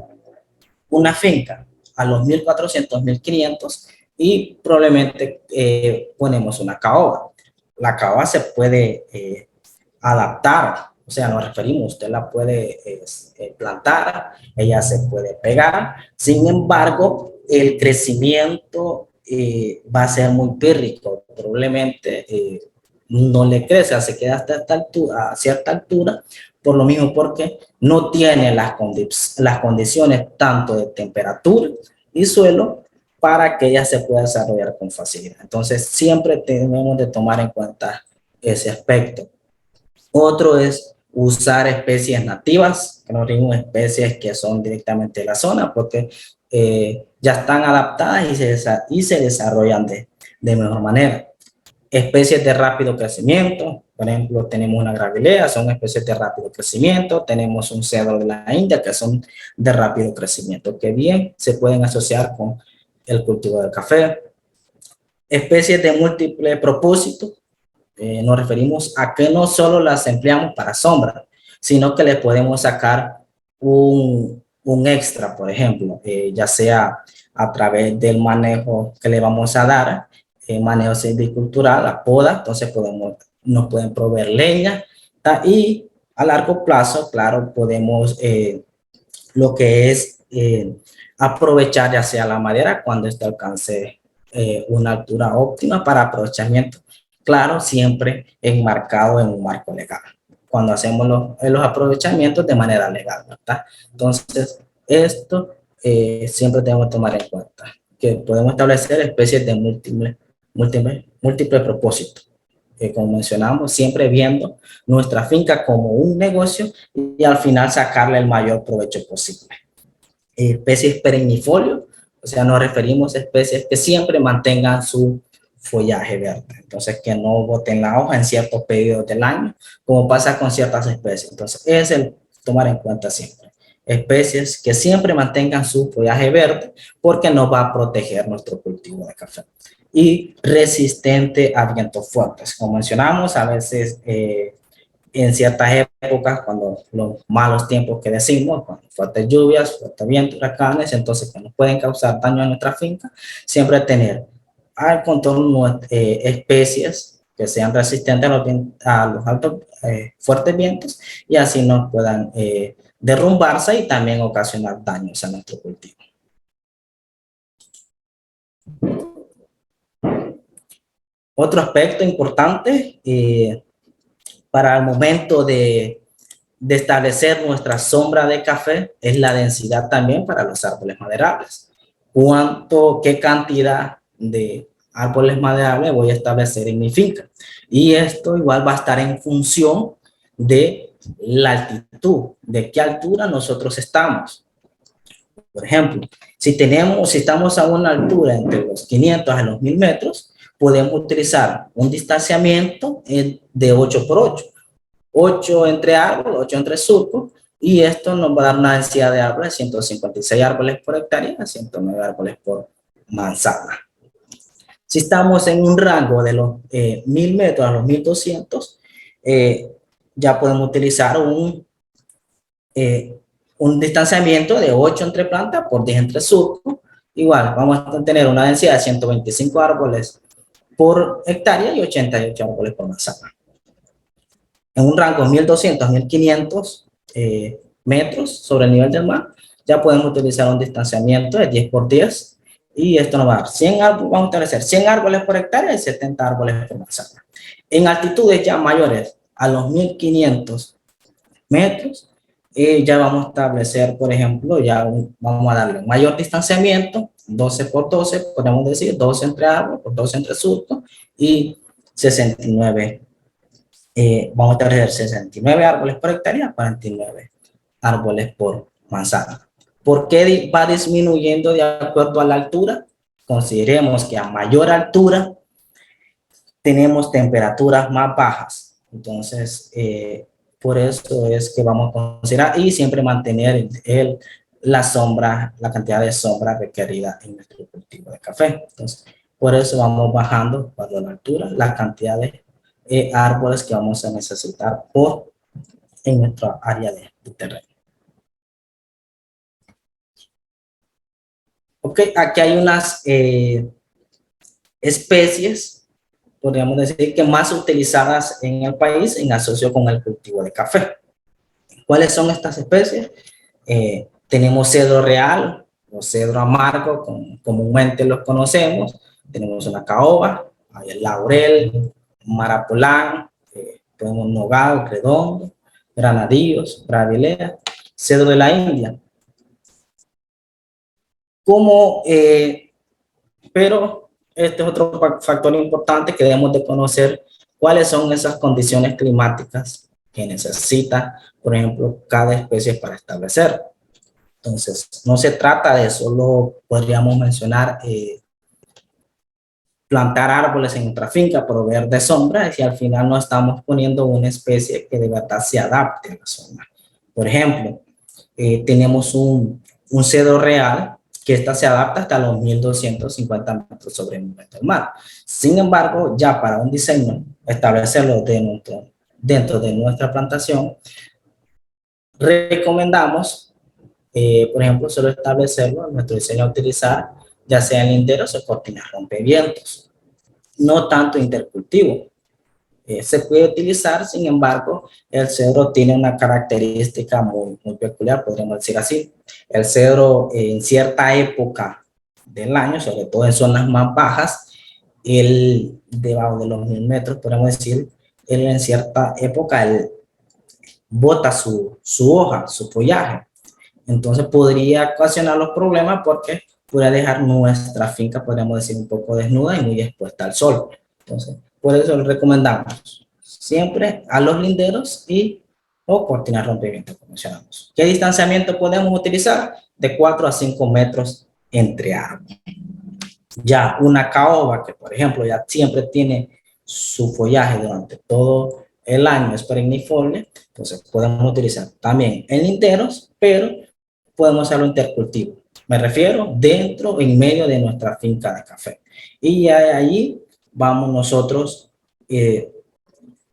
una finca a los 1400, 1500 y probablemente ponemos una caoba. La caoba se puede adaptar, o sea, nos referimos, usted la puede plantar, ella se puede pegar, sin embargo, el crecimiento va a ser muy pírrico, probablemente no le crece, se queda hasta esta altura, a cierta altura, por lo mismo porque no tiene las condiciones tanto de temperatura y suelo para que ella se pueda desarrollar con facilidad. Entonces, siempre tenemos de tomar en cuenta ese aspecto. Otro es usar especies nativas, que no digo especies que son directamente de la zona, porque ya están adaptadas y se desarrollan de mejor manera. Especies de rápido crecimiento, por ejemplo, tenemos una gravilea, son especies de rápido crecimiento, tenemos un cedro de la India, que son de rápido crecimiento, que bien se pueden asociar con el cultivo del café. Especies de múltiple propósito, nos referimos a que no solo las empleamos para sombra, sino que le podemos sacar un extra, por ejemplo, ya sea a través del manejo que le vamos a dar, manejo silvicultural, la poda, entonces nos pueden proveer leña y a largo plazo, claro, podemos lo que es aprovechar ya sea la madera cuando este alcance una altura óptima para aprovechamiento. Claro, siempre enmarcado en un marco legal, cuando hacemos los aprovechamientos de manera legal, ¿verdad? Entonces, esto siempre tenemos que tomar en cuenta, que podemos establecer especies de múltiple propósito. como mencionamos, siempre viendo nuestra finca como un negocio y al final sacarle el mayor provecho posible. Especies perennifolios, o sea, nos referimos a especies que siempre mantengan su follaje verde, entonces que no boten la hoja en ciertos periodos del año, como pasa con ciertas especies. Entonces, es el tomar en cuenta siempre. Especies que siempre mantengan su follaje verde porque nos va a proteger nuestro cultivo de café. Y resistente a vientos fuertes. Como mencionamos, a veces en ciertas épocas, cuando los malos tiempos que decimos, con fuertes lluvias, fuertes vientos, huracanes, entonces que nos pueden causar daño a nuestra finca, siempre tener al contorno especies que sean resistentes a los altos fuertes vientos y así no puedan derrumbarse y también ocasionar daños a nuestro cultivo. Otro aspecto importante para el momento de establecer nuestra sombra de café es la densidad también para los árboles maderables. Qué cantidad de árboles maderables voy a establecer en mi finca. Y esto igual va a estar en función de la altitud, de qué altura nosotros estamos. Por ejemplo, si estamos a una altura entre los 500 a los 1000 metros, podemos utilizar un distanciamiento de 8 por 8. 8 entre árboles, 8 entre surcos, y esto nos va a dar una densidad de árboles, 156 árboles por hectárea, 109 árboles por manzana. Si estamos en un rango de los 1000 metros a los 1200, ya podemos utilizar un distanciamiento de 8 entre plantas por 10 entre surcos. Igual, vamos a tener una densidad de 125 árboles por hectárea y 88 árboles por manzana. En un rango de 1200 a 1500 metros sobre el nivel del mar, ya podemos utilizar un distanciamiento de 10 por 10 y esto nos va a dar 100 árboles, vamos a establecer 100 árboles por hectárea y 70 árboles por manzana. En altitudes ya mayores a los 1500 metros, ya vamos a establecer, por ejemplo, vamos a darle un mayor distanciamiento, 12 por 12, podemos decir 12 entre árboles por 12 entre surcos y 69. Vamos a establecer 69 árboles por hectárea, 49 árboles por manzana. ¿Por qué va disminuyendo de acuerdo a la altura? Consideremos que a mayor altura tenemos temperaturas más bajas. Entonces, por eso es que vamos a considerar y siempre mantener la cantidad de sombra requerida en nuestro cultivo de café. Entonces, por eso vamos bajando para la altura, la cantidad de árboles que vamos a necesitar en nuestra área de terreno. Ok, aquí hay unas especies, podríamos decir que más utilizadas en el país en asocio con el cultivo de café. ¿Cuáles son estas especies? Tenemos cedro real o cedro amargo, comúnmente los conocemos. Tenemos una caoba, hay el laurel, marapolán, tenemos nogal, redondo, granadillos, bradilea, cedro de la India. Pero este es otro factor importante que debemos de conocer cuáles son esas condiciones climáticas que necesita, por ejemplo, cada especie para establecer. Entonces, no se trata de solo, podríamos mencionar, plantar árboles en nuestra finca, proveer de sombra, y al final no estamos poniendo una especie que de verdad se adapte a la zona. Por ejemplo, tenemos un cedro real que se adapta hasta los 1250 metros sobre el nivel del mar. Sin embargo, ya para un diseño, establecerlo dentro de nuestra plantación, recomendamos, por ejemplo, solo establecerlo en nuestro diseño a utilizar, ya sea en linderos o cortinas rompevientos, no tanto intercultivo. Se puede utilizar, sin embargo, el cedro tiene una característica muy peculiar, podríamos decir así. El cedro en cierta época del año, sobre todo en zonas más bajas, debajo de los 1000 metros, podríamos decir, en cierta época bota su hoja, su follaje. Entonces podría ocasionar los problemas porque podría dejar nuestra finca, podríamos decir, un poco desnuda y muy expuesta al sol. Entonces, Por eso lo recomendamos siempre a los linderos o cortinas rompimiento, como mencionamos. ¿Qué distanciamiento podemos utilizar? De 4 a 5 metros entre árboles. Ya una caoba, que por ejemplo ya siempre tiene su follaje durante todo el año, es perennifolia, entonces podemos utilizar también en linderos, pero podemos hacerlo intercultivo. Me refiero dentro, en medio de nuestra finca de café. Y ahí vamos nosotros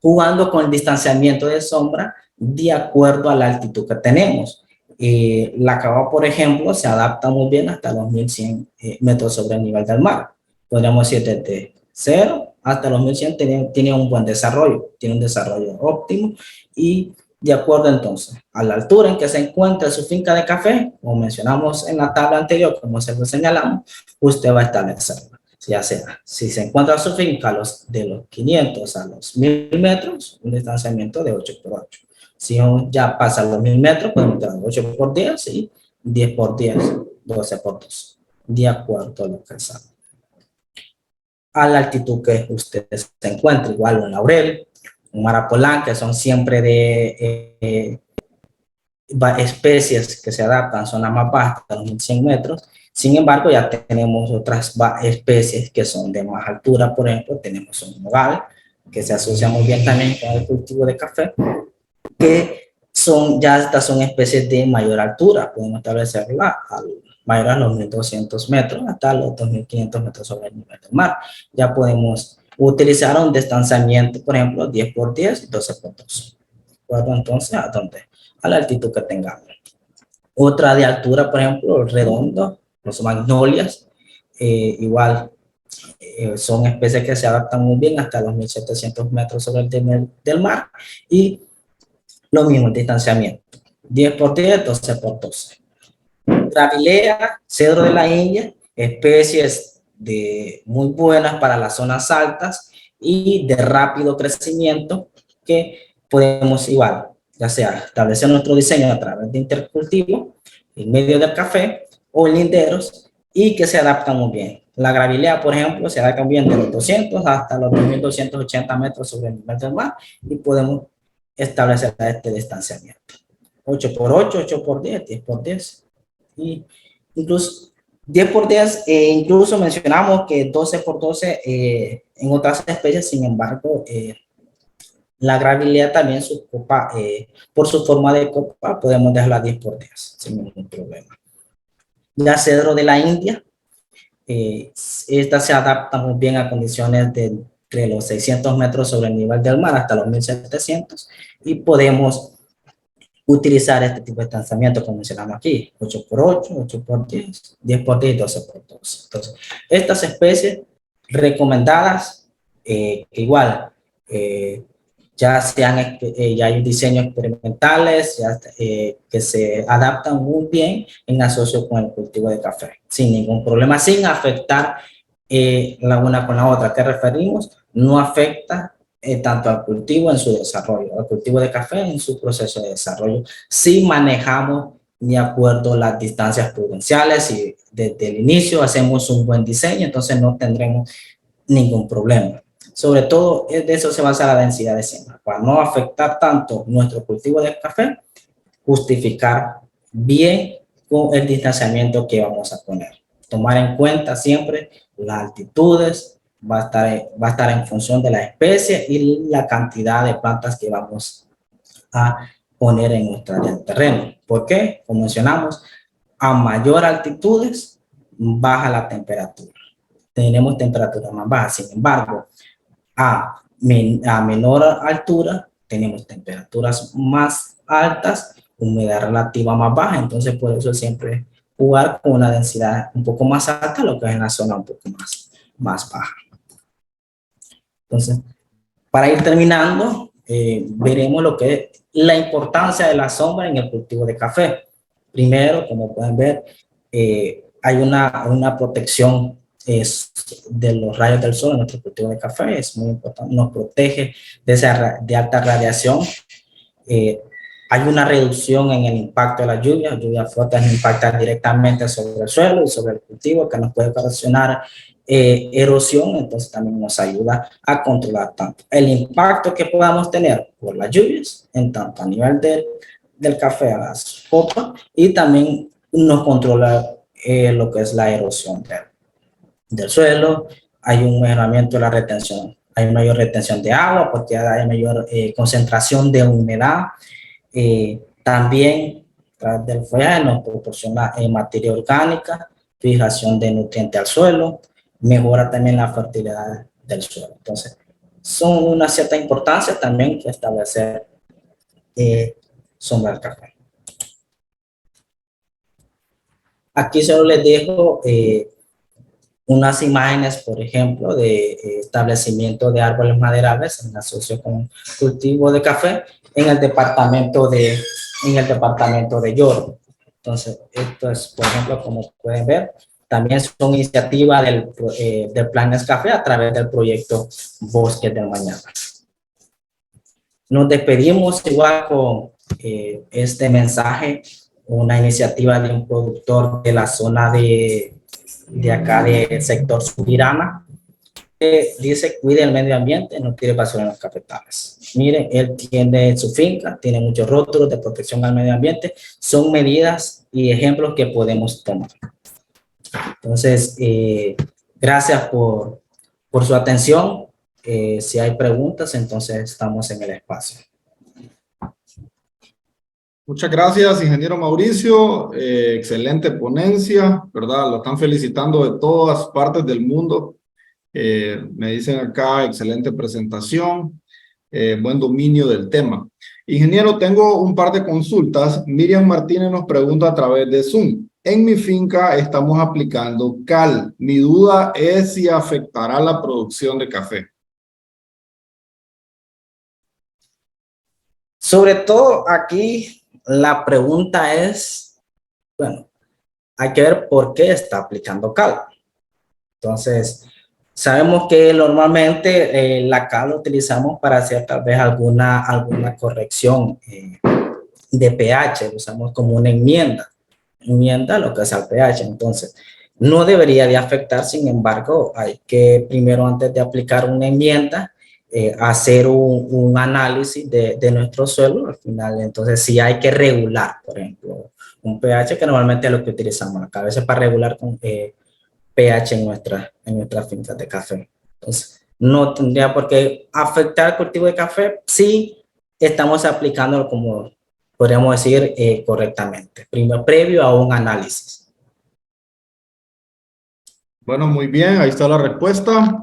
jugando con el distanciamiento de sombra de acuerdo a la altitud que tenemos. La cava, por ejemplo, se adapta muy bien hasta los 1100 metros sobre el nivel del mar. Podríamos decir desde 0 hasta los 1100 tiene un buen desarrollo, tiene un desarrollo óptimo y de acuerdo entonces a la altura en que se encuentra su finca de café, como mencionamos en la tabla anterior, como se lo señalamos, usted va a establecerla. Ya sea, si se encuentra su finca de los 500 a los 1000 metros, un distanciamiento de 8 por 8. Si ya pasa los 1000 metros, podemos tener 8 por 10 y 10 por 10, 12 por 2, de acuerdo a lo que sabe. A la altitud que usted se encuentre, igual un laurel, un marapolán, que son siempre de especies que se adaptan a zonas más bajas, hasta los 1100 metros. Sin embargo, ya tenemos otras especies que son de más altura. Por ejemplo, tenemos un nogal, que se asocia muy bien también con el cultivo de café, que estas son especies de mayor altura. Podemos establecerla mayor a los 1200 metros hasta los 2500 metros sobre el nivel del mar. Ya podemos utilizar un distanciamiento, por ejemplo, 10 por 10 y 12 por 12. ¿Acuerdo? Entonces, ¿a dónde? A la altitud que tengamos. Otra de altura, por ejemplo, el redondo, los magnolias, igual son especies que se adaptan muy bien hasta los 1700 metros sobre el nivel del mar y lo mismo el distanciamiento, 10 por 10, 12 por 12. Gravilea, cedro de la India, especies muy buenas para las zonas altas y de rápido crecimiento que podemos igual, ya sea establecer nuestro diseño a través de intercultivo en medio del café o en linderos y que se adaptan muy bien. La gravilea, por ejemplo, se adapta bien de los 200 hasta los 2280 metros sobre el nivel del mar y podemos establecer este distanciamiento. 8 por 8, 8 por 10, 10 por 10. Y incluso 10 por 10, incluso mencionamos que 12 por 12 en otras especies, sin embargo, la gravilea también, su copa, por su forma de copa, podemos dejarla 10 por 10 sin ningún problema. La cedro de la India, esta se adapta muy bien a condiciones de entre los 600 metros sobre el nivel del mar hasta los 1700 y podemos utilizar este tipo de distanciamiento como mencionamos aquí, 8 por 8, 8 por 10, 10 por 10 y 12 por 12. Entonces, estas especies recomendadas, igual, ya hay diseños experimentales que se adaptan muy bien en asocio con el cultivo de café, sin ningún problema, sin afectar la una con la otra. ¿A qué referimos? No afecta tanto al cultivo en su desarrollo, al cultivo de café en su proceso de desarrollo, si manejamos de acuerdo a las distancias prudenciales y desde el inicio hacemos un buen diseño, entonces no tendremos ningún problema. Sobre todo, de eso se basa la densidad de siembra, para no afectar tanto nuestro cultivo de café, justificar bien con el distanciamiento que vamos a poner. Tomar en cuenta siempre las altitudes, va a estar en función de la especie y la cantidad de plantas que vamos a poner en nuestro terreno. ¿Por qué? Como mencionamos, a mayor altitudes, baja la temperatura. Tenemos temperaturas más bajas. Sin embargo, a menor altura, tenemos temperaturas más altas, humedad relativa más baja. Entonces, por eso siempre jugar con una densidad un poco más alta, lo que es en la zona un poco más baja. Entonces, para ir terminando, veremos lo que es la importancia de la sombra en el cultivo de café. Primero, como pueden ver, hay una protección de los rayos del sol en nuestro cultivo de café, es muy importante, nos protege de alta radiación. Hay una reducción en el impacto de las lluvias fuertes impactan directamente sobre el suelo y sobre el cultivo, que nos puede ocasionar erosión, entonces también nos ayuda a controlar tanto el impacto que podamos tener por las lluvias, en tanto a nivel del café a las copas, y también nos controla lo que es la erosión del suelo. Hay un mejoramiento de la retención, hay mayor retención de agua porque hay mayor concentración de humedad. También a través del follaje nos proporciona materia orgánica, fijación de nutrientes al suelo, mejora también la fertilidad del suelo. Entonces, son una cierta importancia también que establecer sombra del café. Aquí solo les dejo unas imágenes, por ejemplo, de establecimiento de árboles maderables en asocio con cultivo de café en el departamento de Yoro. Entonces, esto es, por ejemplo, como pueden ver, también son iniciativas del Plan Nescafé a través del proyecto Bosques del Mañana. Nos despedimos igual con este mensaje, una iniciativa de un productor de la zona de acá del sector Subirana, que dice: cuide el medio ambiente, no tire basura en los cafetales. Miren, él tiene su finca, tiene muchos rótulos de protección al medio ambiente, son medidas y ejemplos que podemos tomar. Entonces, gracias por su atención. Si hay preguntas, entonces estamos en el espacio. Muchas gracias, ingeniero Mauricio. Excelente ponencia, ¿verdad? Lo están felicitando de todas partes del mundo. Me dicen acá, excelente presentación, buen dominio del tema. Ingeniero, tengo un par de consultas. Miriam Martínez nos pregunta a través de Zoom. En mi finca estamos aplicando cal. Mi duda es si afectará la producción de café. Sobre todo aquí la pregunta es, bueno, hay que ver por qué está aplicando cal. Entonces, sabemos que normalmente la cal lo utilizamos para hacer tal vez alguna corrección de pH, lo usamos como una enmienda lo que es al pH. Entonces, no debería de afectar. Sin embargo, hay que primero, antes de aplicar una enmienda, hacer un análisis de nuestro suelo. Al final, entonces sí hay que regular, por ejemplo, un pH, que normalmente es lo que utilizamos acá, a veces para regular con pH en nuestras fincas de café. Entonces, no tendría por qué afectar el cultivo de café si estamos aplicándolo, como podríamos decir, correctamente, previo a un análisis. Bueno, muy bien, ahí está la respuesta.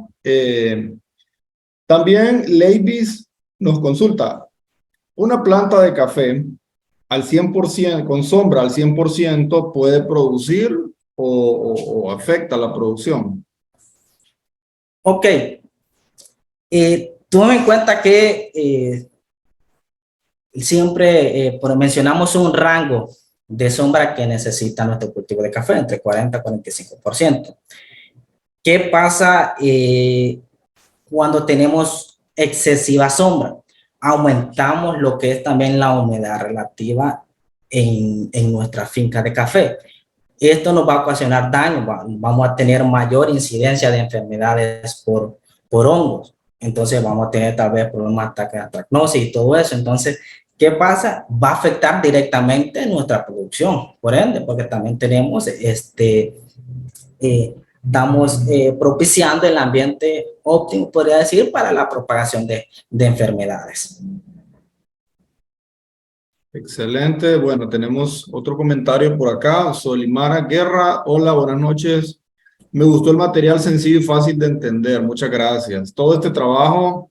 También Leivis nos consulta, ¿una planta de café al 100%, con sombra al 100%, puede producir o afecta la producción? Ok. Tome en cuenta que siempre mencionamos un rango de sombra que necesita nuestro cultivo de café, entre 40 y 45%. ¿Qué pasa cuando tenemos excesiva sombra? Aumentamos lo que es también la humedad relativa en nuestra finca de café. Esto nos va a ocasionar daño, vamos a tener mayor incidencia de enfermedades por hongos. Entonces vamos a tener tal vez problemas de atracnosis y todo eso. Entonces, ¿qué pasa? Va a afectar directamente nuestra producción, por ende, porque también tenemos estamos propiciando el ambiente óptimo, podría decir, para la propagación de enfermedades. Excelente. Bueno, tenemos otro comentario por acá. Solimara Guerra. Hola, buenas noches. Me gustó el material sencillo y fácil de entender. Muchas gracias. Todo este trabajo,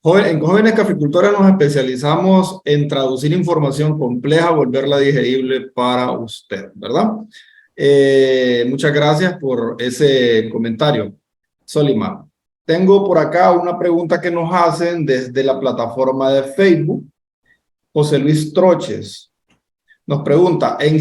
en Jóvenes Caficultores nos especializamos en traducir información compleja, volverla digerible para usted, ¿verdad? Muchas gracias por ese comentario, Solimar. Tengo por acá una pregunta que nos hacen desde la plataforma de Facebook. José Luis Troches nos pregunta, el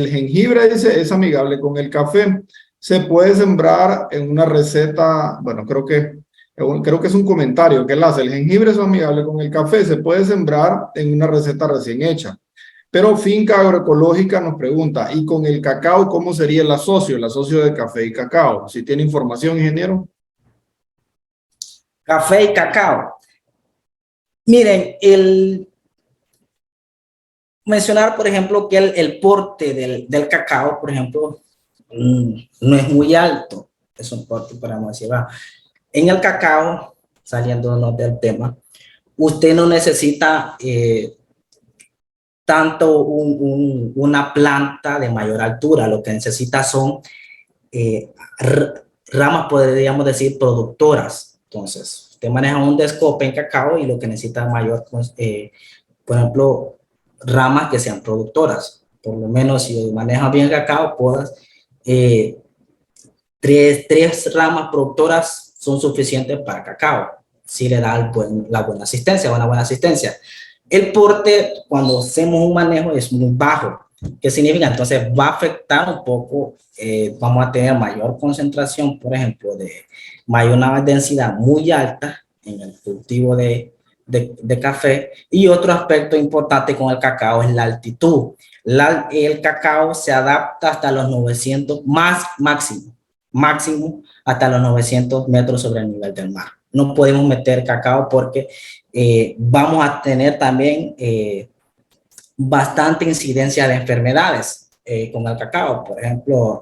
jengibre dice, es amigable con el café. ¿Se puede sembrar en una receta? Bueno, creo que es un comentario que él hace. El jengibre es amigable con el café. Se puede sembrar en una receta recién hecha. Pero Finca Agroecológica nos pregunta, ¿y con el cacao cómo sería el asocio de café y cacao? Si tiene información, ingeniero. Café y cacao. Miren, mencionar, por ejemplo, que el porte del cacao, por ejemplo, no es muy alto. Es un porte, podemos decir, va. En el cacao, saliéndonos del tema, usted no necesita tanto una planta de mayor altura. Lo que necesita son ramas, podríamos decir, productoras. Entonces, usted maneja un descope en cacao y lo que necesita mayor, por ejemplo, ramas que sean productoras. Por lo menos si maneja bien cacao, puedas, tres ramas productoras son suficientes para cacao. Si le da la buena asistencia, una buena asistencia. El porte, cuando hacemos un manejo, es muy bajo. ¿Qué significa? Entonces va a afectar un poco, vamos a tener mayor concentración, por ejemplo, una densidad muy alta en el cultivo de café. Y otro aspecto importante con el cacao es la altitud. El cacao se adapta hasta los 900, máximo hasta los 900 metros sobre el nivel del mar. No podemos meter cacao porque vamos a tener también bastante incidencia de enfermedades con el cacao. Por ejemplo,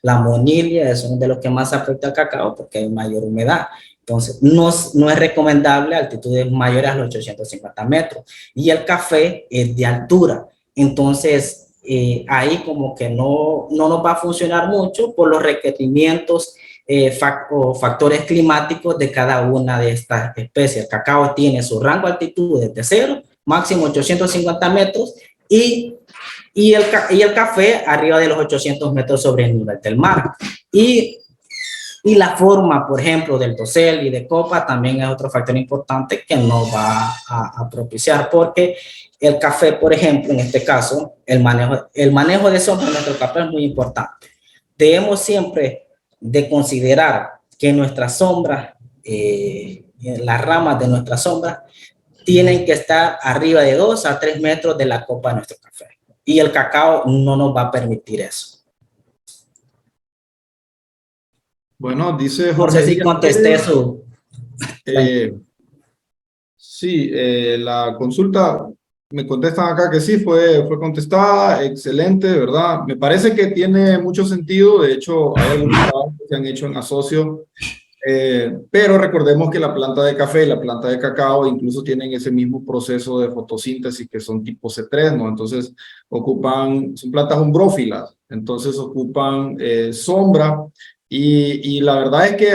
la monilia es uno de los que más afecta al cacao porque hay mayor humedad. Entonces, no es recomendable altitudes mayores a los 850 metros. Y el café es de altura. Entonces, ahí como que no nos va a funcionar mucho por los requerimientos o factores climáticos de cada una de estas especies. El cacao tiene su rango de altitud desde 0, máximo 850 metros, y el café arriba de los 800 metros sobre el nivel del mar. Y la forma, por ejemplo, del dosel y de copa también es otro factor importante que nos va a propiciar, porque el café, por ejemplo, en este caso, el manejo de sombra de nuestro café es muy importante. Debemos siempre de considerar que nuestras sombras, las ramas de nuestras sombras, tienen que estar arriba de 2 a 3 metros de la copa de nuestro café. Y el cacao no nos va a permitir eso. Bueno, dice No Jorge sé si Díaz contesté Pérez, eso. sí, la consulta, me contestan acá que sí, fue contestada, excelente, ¿verdad? Me parece que tiene mucho sentido, de hecho, hay algunos trabajos que se han hecho en asocio, pero recordemos que la planta de café y la planta de cacao incluso tienen ese mismo proceso de fotosíntesis que son tipo C3, ¿no? Entonces, son plantas umbrófilas, entonces ocupan sombra. Y la verdad es que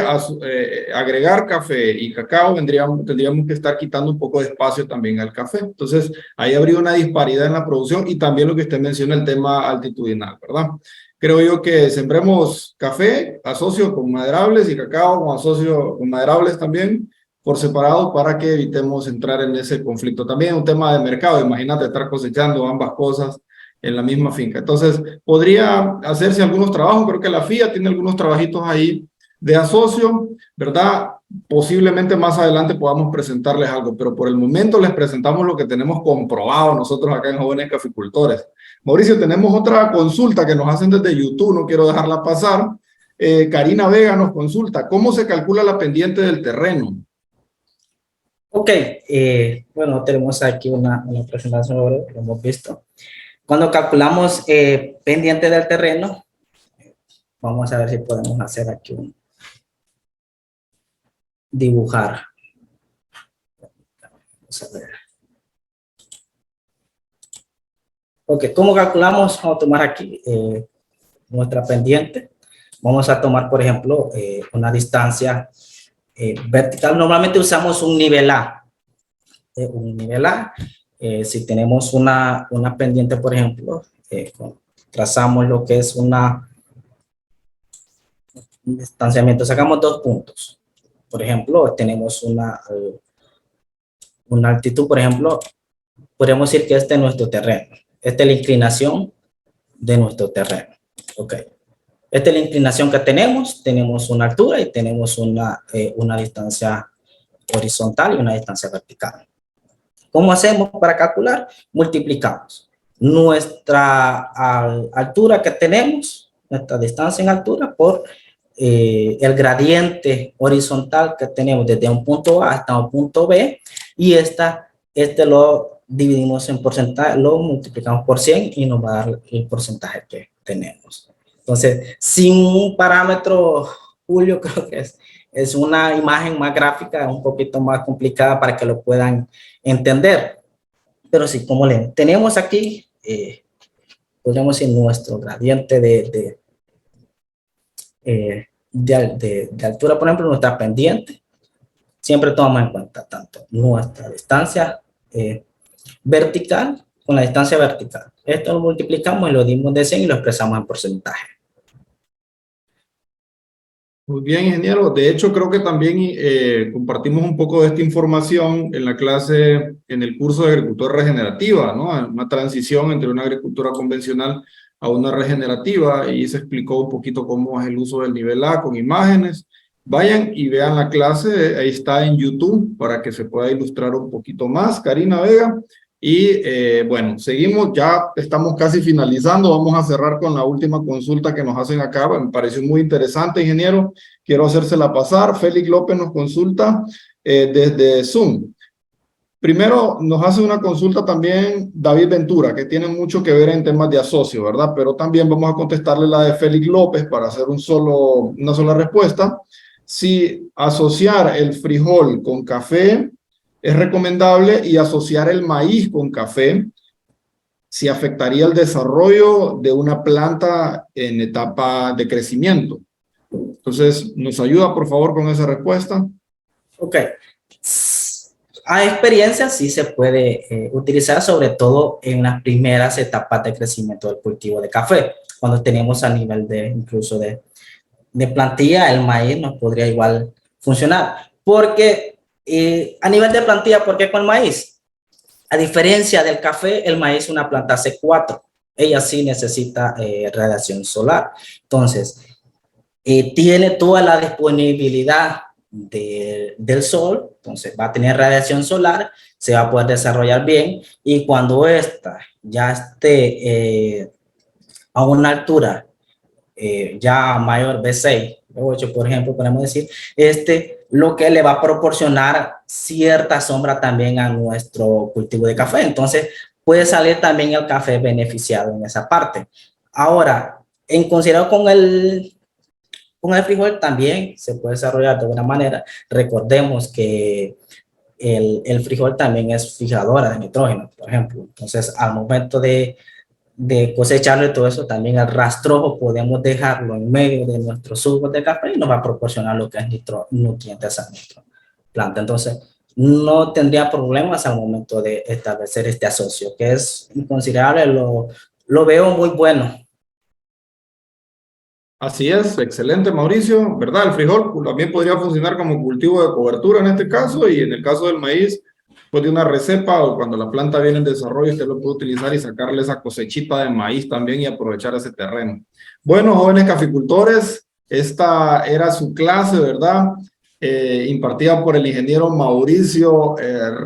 agregar café y cacao tendríamos que estar quitando un poco de espacio también al café. Entonces, ahí habría una disparidad en la producción y también lo que usted menciona, el tema altitudinal, ¿verdad? Creo yo que sembremos café, asocio con maderables, y cacao con asocio con maderables también, por separado, para que evitemos entrar en ese conflicto. También un tema de mercado, imagínate estar cosechando ambas cosas en la misma finca. Entonces, podría hacerse algunos trabajos, creo que la FIA tiene algunos trabajitos ahí de asocio, ¿verdad? Posiblemente más adelante podamos presentarles algo, pero por el momento les presentamos lo que tenemos comprobado nosotros acá en Jóvenes Caficultores. Mauricio, tenemos otra consulta que nos hacen desde YouTube, no quiero dejarla pasar. Karina Vega nos consulta, ¿cómo se calcula la pendiente del terreno? Ok, bueno, tenemos aquí una presentación, lo hemos visto. Cuando calculamos pendiente del terreno, vamos a ver si podemos hacer aquí dibujar. Vamos a ver. Ok, ¿cómo calculamos? Vamos a tomar aquí nuestra pendiente. Vamos a tomar, por ejemplo, una distancia vertical. Normalmente usamos un nivel A. Si tenemos una pendiente, por ejemplo, trazamos lo que es un distanciamiento. Sacamos 2 puntos. Por ejemplo, tenemos una altitud, por ejemplo, podríamos decir que este es nuestro terreno. Esta es la inclinación de nuestro terreno. Ok. Esta es la inclinación que tenemos una altura y tenemos una distancia horizontal y una distancia vertical. ¿Cómo hacemos para calcular? Multiplicamos. nuestra altura que tenemos, nuestra distancia en altura por el gradiente horizontal que tenemos desde un punto A hasta un punto B, y este lo dividimos en porcentaje, lo multiplicamos por 100 y nos va a dar el porcentaje que tenemos. Entonces, sin un parámetro, Julio, creo que es una imagen más gráfica, un poquito más complicada para que lo puedan entender. Pero sí, como leen, tenemos aquí, podríamos decir, nuestro gradiente de altura, por ejemplo, nuestra pendiente. Siempre tomamos en cuenta tanto nuestra distancia vertical con la distancia vertical. Esto lo multiplicamos y lo dimos de 100 y lo expresamos en porcentaje. Muy bien, ingeniero. De hecho, creo que también compartimos un poco de esta información en la clase, en el curso de agricultura regenerativa, ¿no? Una transición entre una agricultura convencional a una regenerativa, y se explicó un poquito cómo es el uso del nivel A con imágenes. Vayan y vean la clase, ahí está en YouTube para que se pueda ilustrar un poquito más. Karina Vega. Y bueno, seguimos, ya estamos casi finalizando, vamos a cerrar con la última consulta que nos hacen acá. Me pareció muy interesante, ingeniero, quiero hacérsela pasar. Félix López nos consulta desde Zoom. Primero nos hace una consulta también David Ventura, que tiene mucho que ver en temas de asocio, ¿verdad? Pero también vamos a contestarle la de Félix López para hacer una sola respuesta. Si asociar el frijol con café es recomendable, y asociar el maíz con café, si afectaría el desarrollo de una planta en etapa de crecimiento. Entonces, ¿nos ayuda por favor con esa respuesta? Ok. A experiencia sí se puede utilizar, sobre todo en las primeras etapas de crecimiento del cultivo de café, cuando tenemos a nivel incluso de plantilla, el maíz nos podría igual funcionar, porque a nivel de plantilla, ¿por qué con el maíz? A diferencia del café, el maíz es una planta C4, ella sí necesita radiación solar, entonces tiene toda la disponibilidad del sol, entonces va a tener radiación solar, se va a poder desarrollar bien, y cuando esta ya esté a una altura ya mayor, B6, B8, por ejemplo, podemos decir, lo que le va a proporcionar cierta sombra también a nuestro cultivo de café. Entonces, puede salir también el café beneficiado en esa parte. Ahora, en considerado con el frijol también se puede desarrollar de buena manera. Recordemos que el frijol también es fijadora de nitrógeno, por ejemplo. Entonces, al momento de cosecharlo y todo eso, también el rastrojo podemos dejarlo en medio de nuestros surcos de café y nos va a proporcionar lo que es nutrientes a nuestra planta. Entonces, no tendría problemas al momento de establecer este asocio, que es inconsiderable, lo veo muy bueno. Así es, excelente, Mauricio, ¿verdad? El frijol también podría funcionar como cultivo de cobertura en este caso, y en el caso del maíz, pues de una recepa, o cuando la planta viene en desarrollo, usted lo puede utilizar y sacarle esa cosechita de maíz también y aprovechar ese terreno. Bueno, jóvenes caficultores, esta era su clase, ¿verdad? Impartida por el ingeniero Mauricio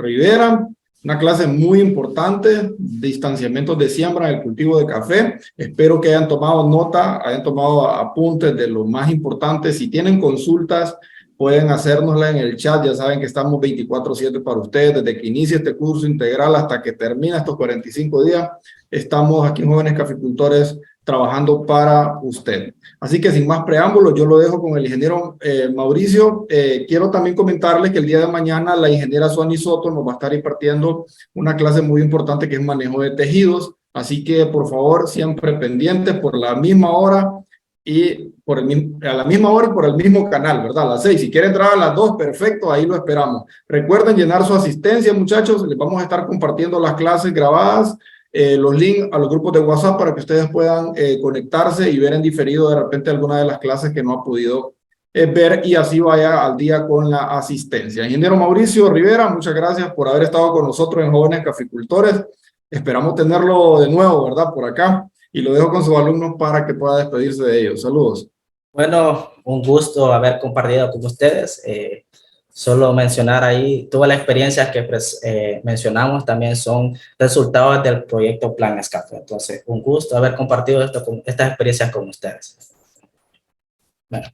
Rivera. Una clase muy importante, distanciamientos de siembra en el cultivo de café. Espero que hayan tomado nota, hayan tomado apuntes de lo más importante. Si tienen consultas, pueden hacérnosla en el chat. Ya saben que estamos 24/7 para ustedes, desde que inicia este curso integral hasta que termina estos 45 días. Estamos aquí en Jóvenes Caficultores trabajando para usted. Así que sin más preámbulos, yo lo dejo con el ingeniero Mauricio. Quiero también comentarles que el día de mañana la ingeniera Suani Soto nos va a estar impartiendo una clase muy importante que es manejo de tejidos. Así que por favor, siempre pendientes por la misma hora y a la misma hora y por el mismo canal, ¿verdad? A las 6. Si quieren entrar a las 2, perfecto, ahí lo esperamos. Recuerden llenar su asistencia, muchachos. Les vamos a estar compartiendo las clases grabadas, los links a los grupos de WhatsApp para que ustedes puedan conectarse y ver en diferido de repente alguna de las clases que no ha podido ver, y así vaya al día con la asistencia. Ingeniero Mauricio Rivera, muchas gracias por haber estado con nosotros en Jóvenes Caficultores. Esperamos tenerlo de nuevo, ¿verdad? Por acá. Y lo dejo con sus alumnos para que pueda despedirse de ellos. Saludos. Bueno, un gusto haber compartido con ustedes. Solo mencionar ahí, todas las experiencias que mencionamos también son resultados del proyecto Plan Escape. Entonces, un gusto haber compartido estas experiencias con ustedes. Bueno.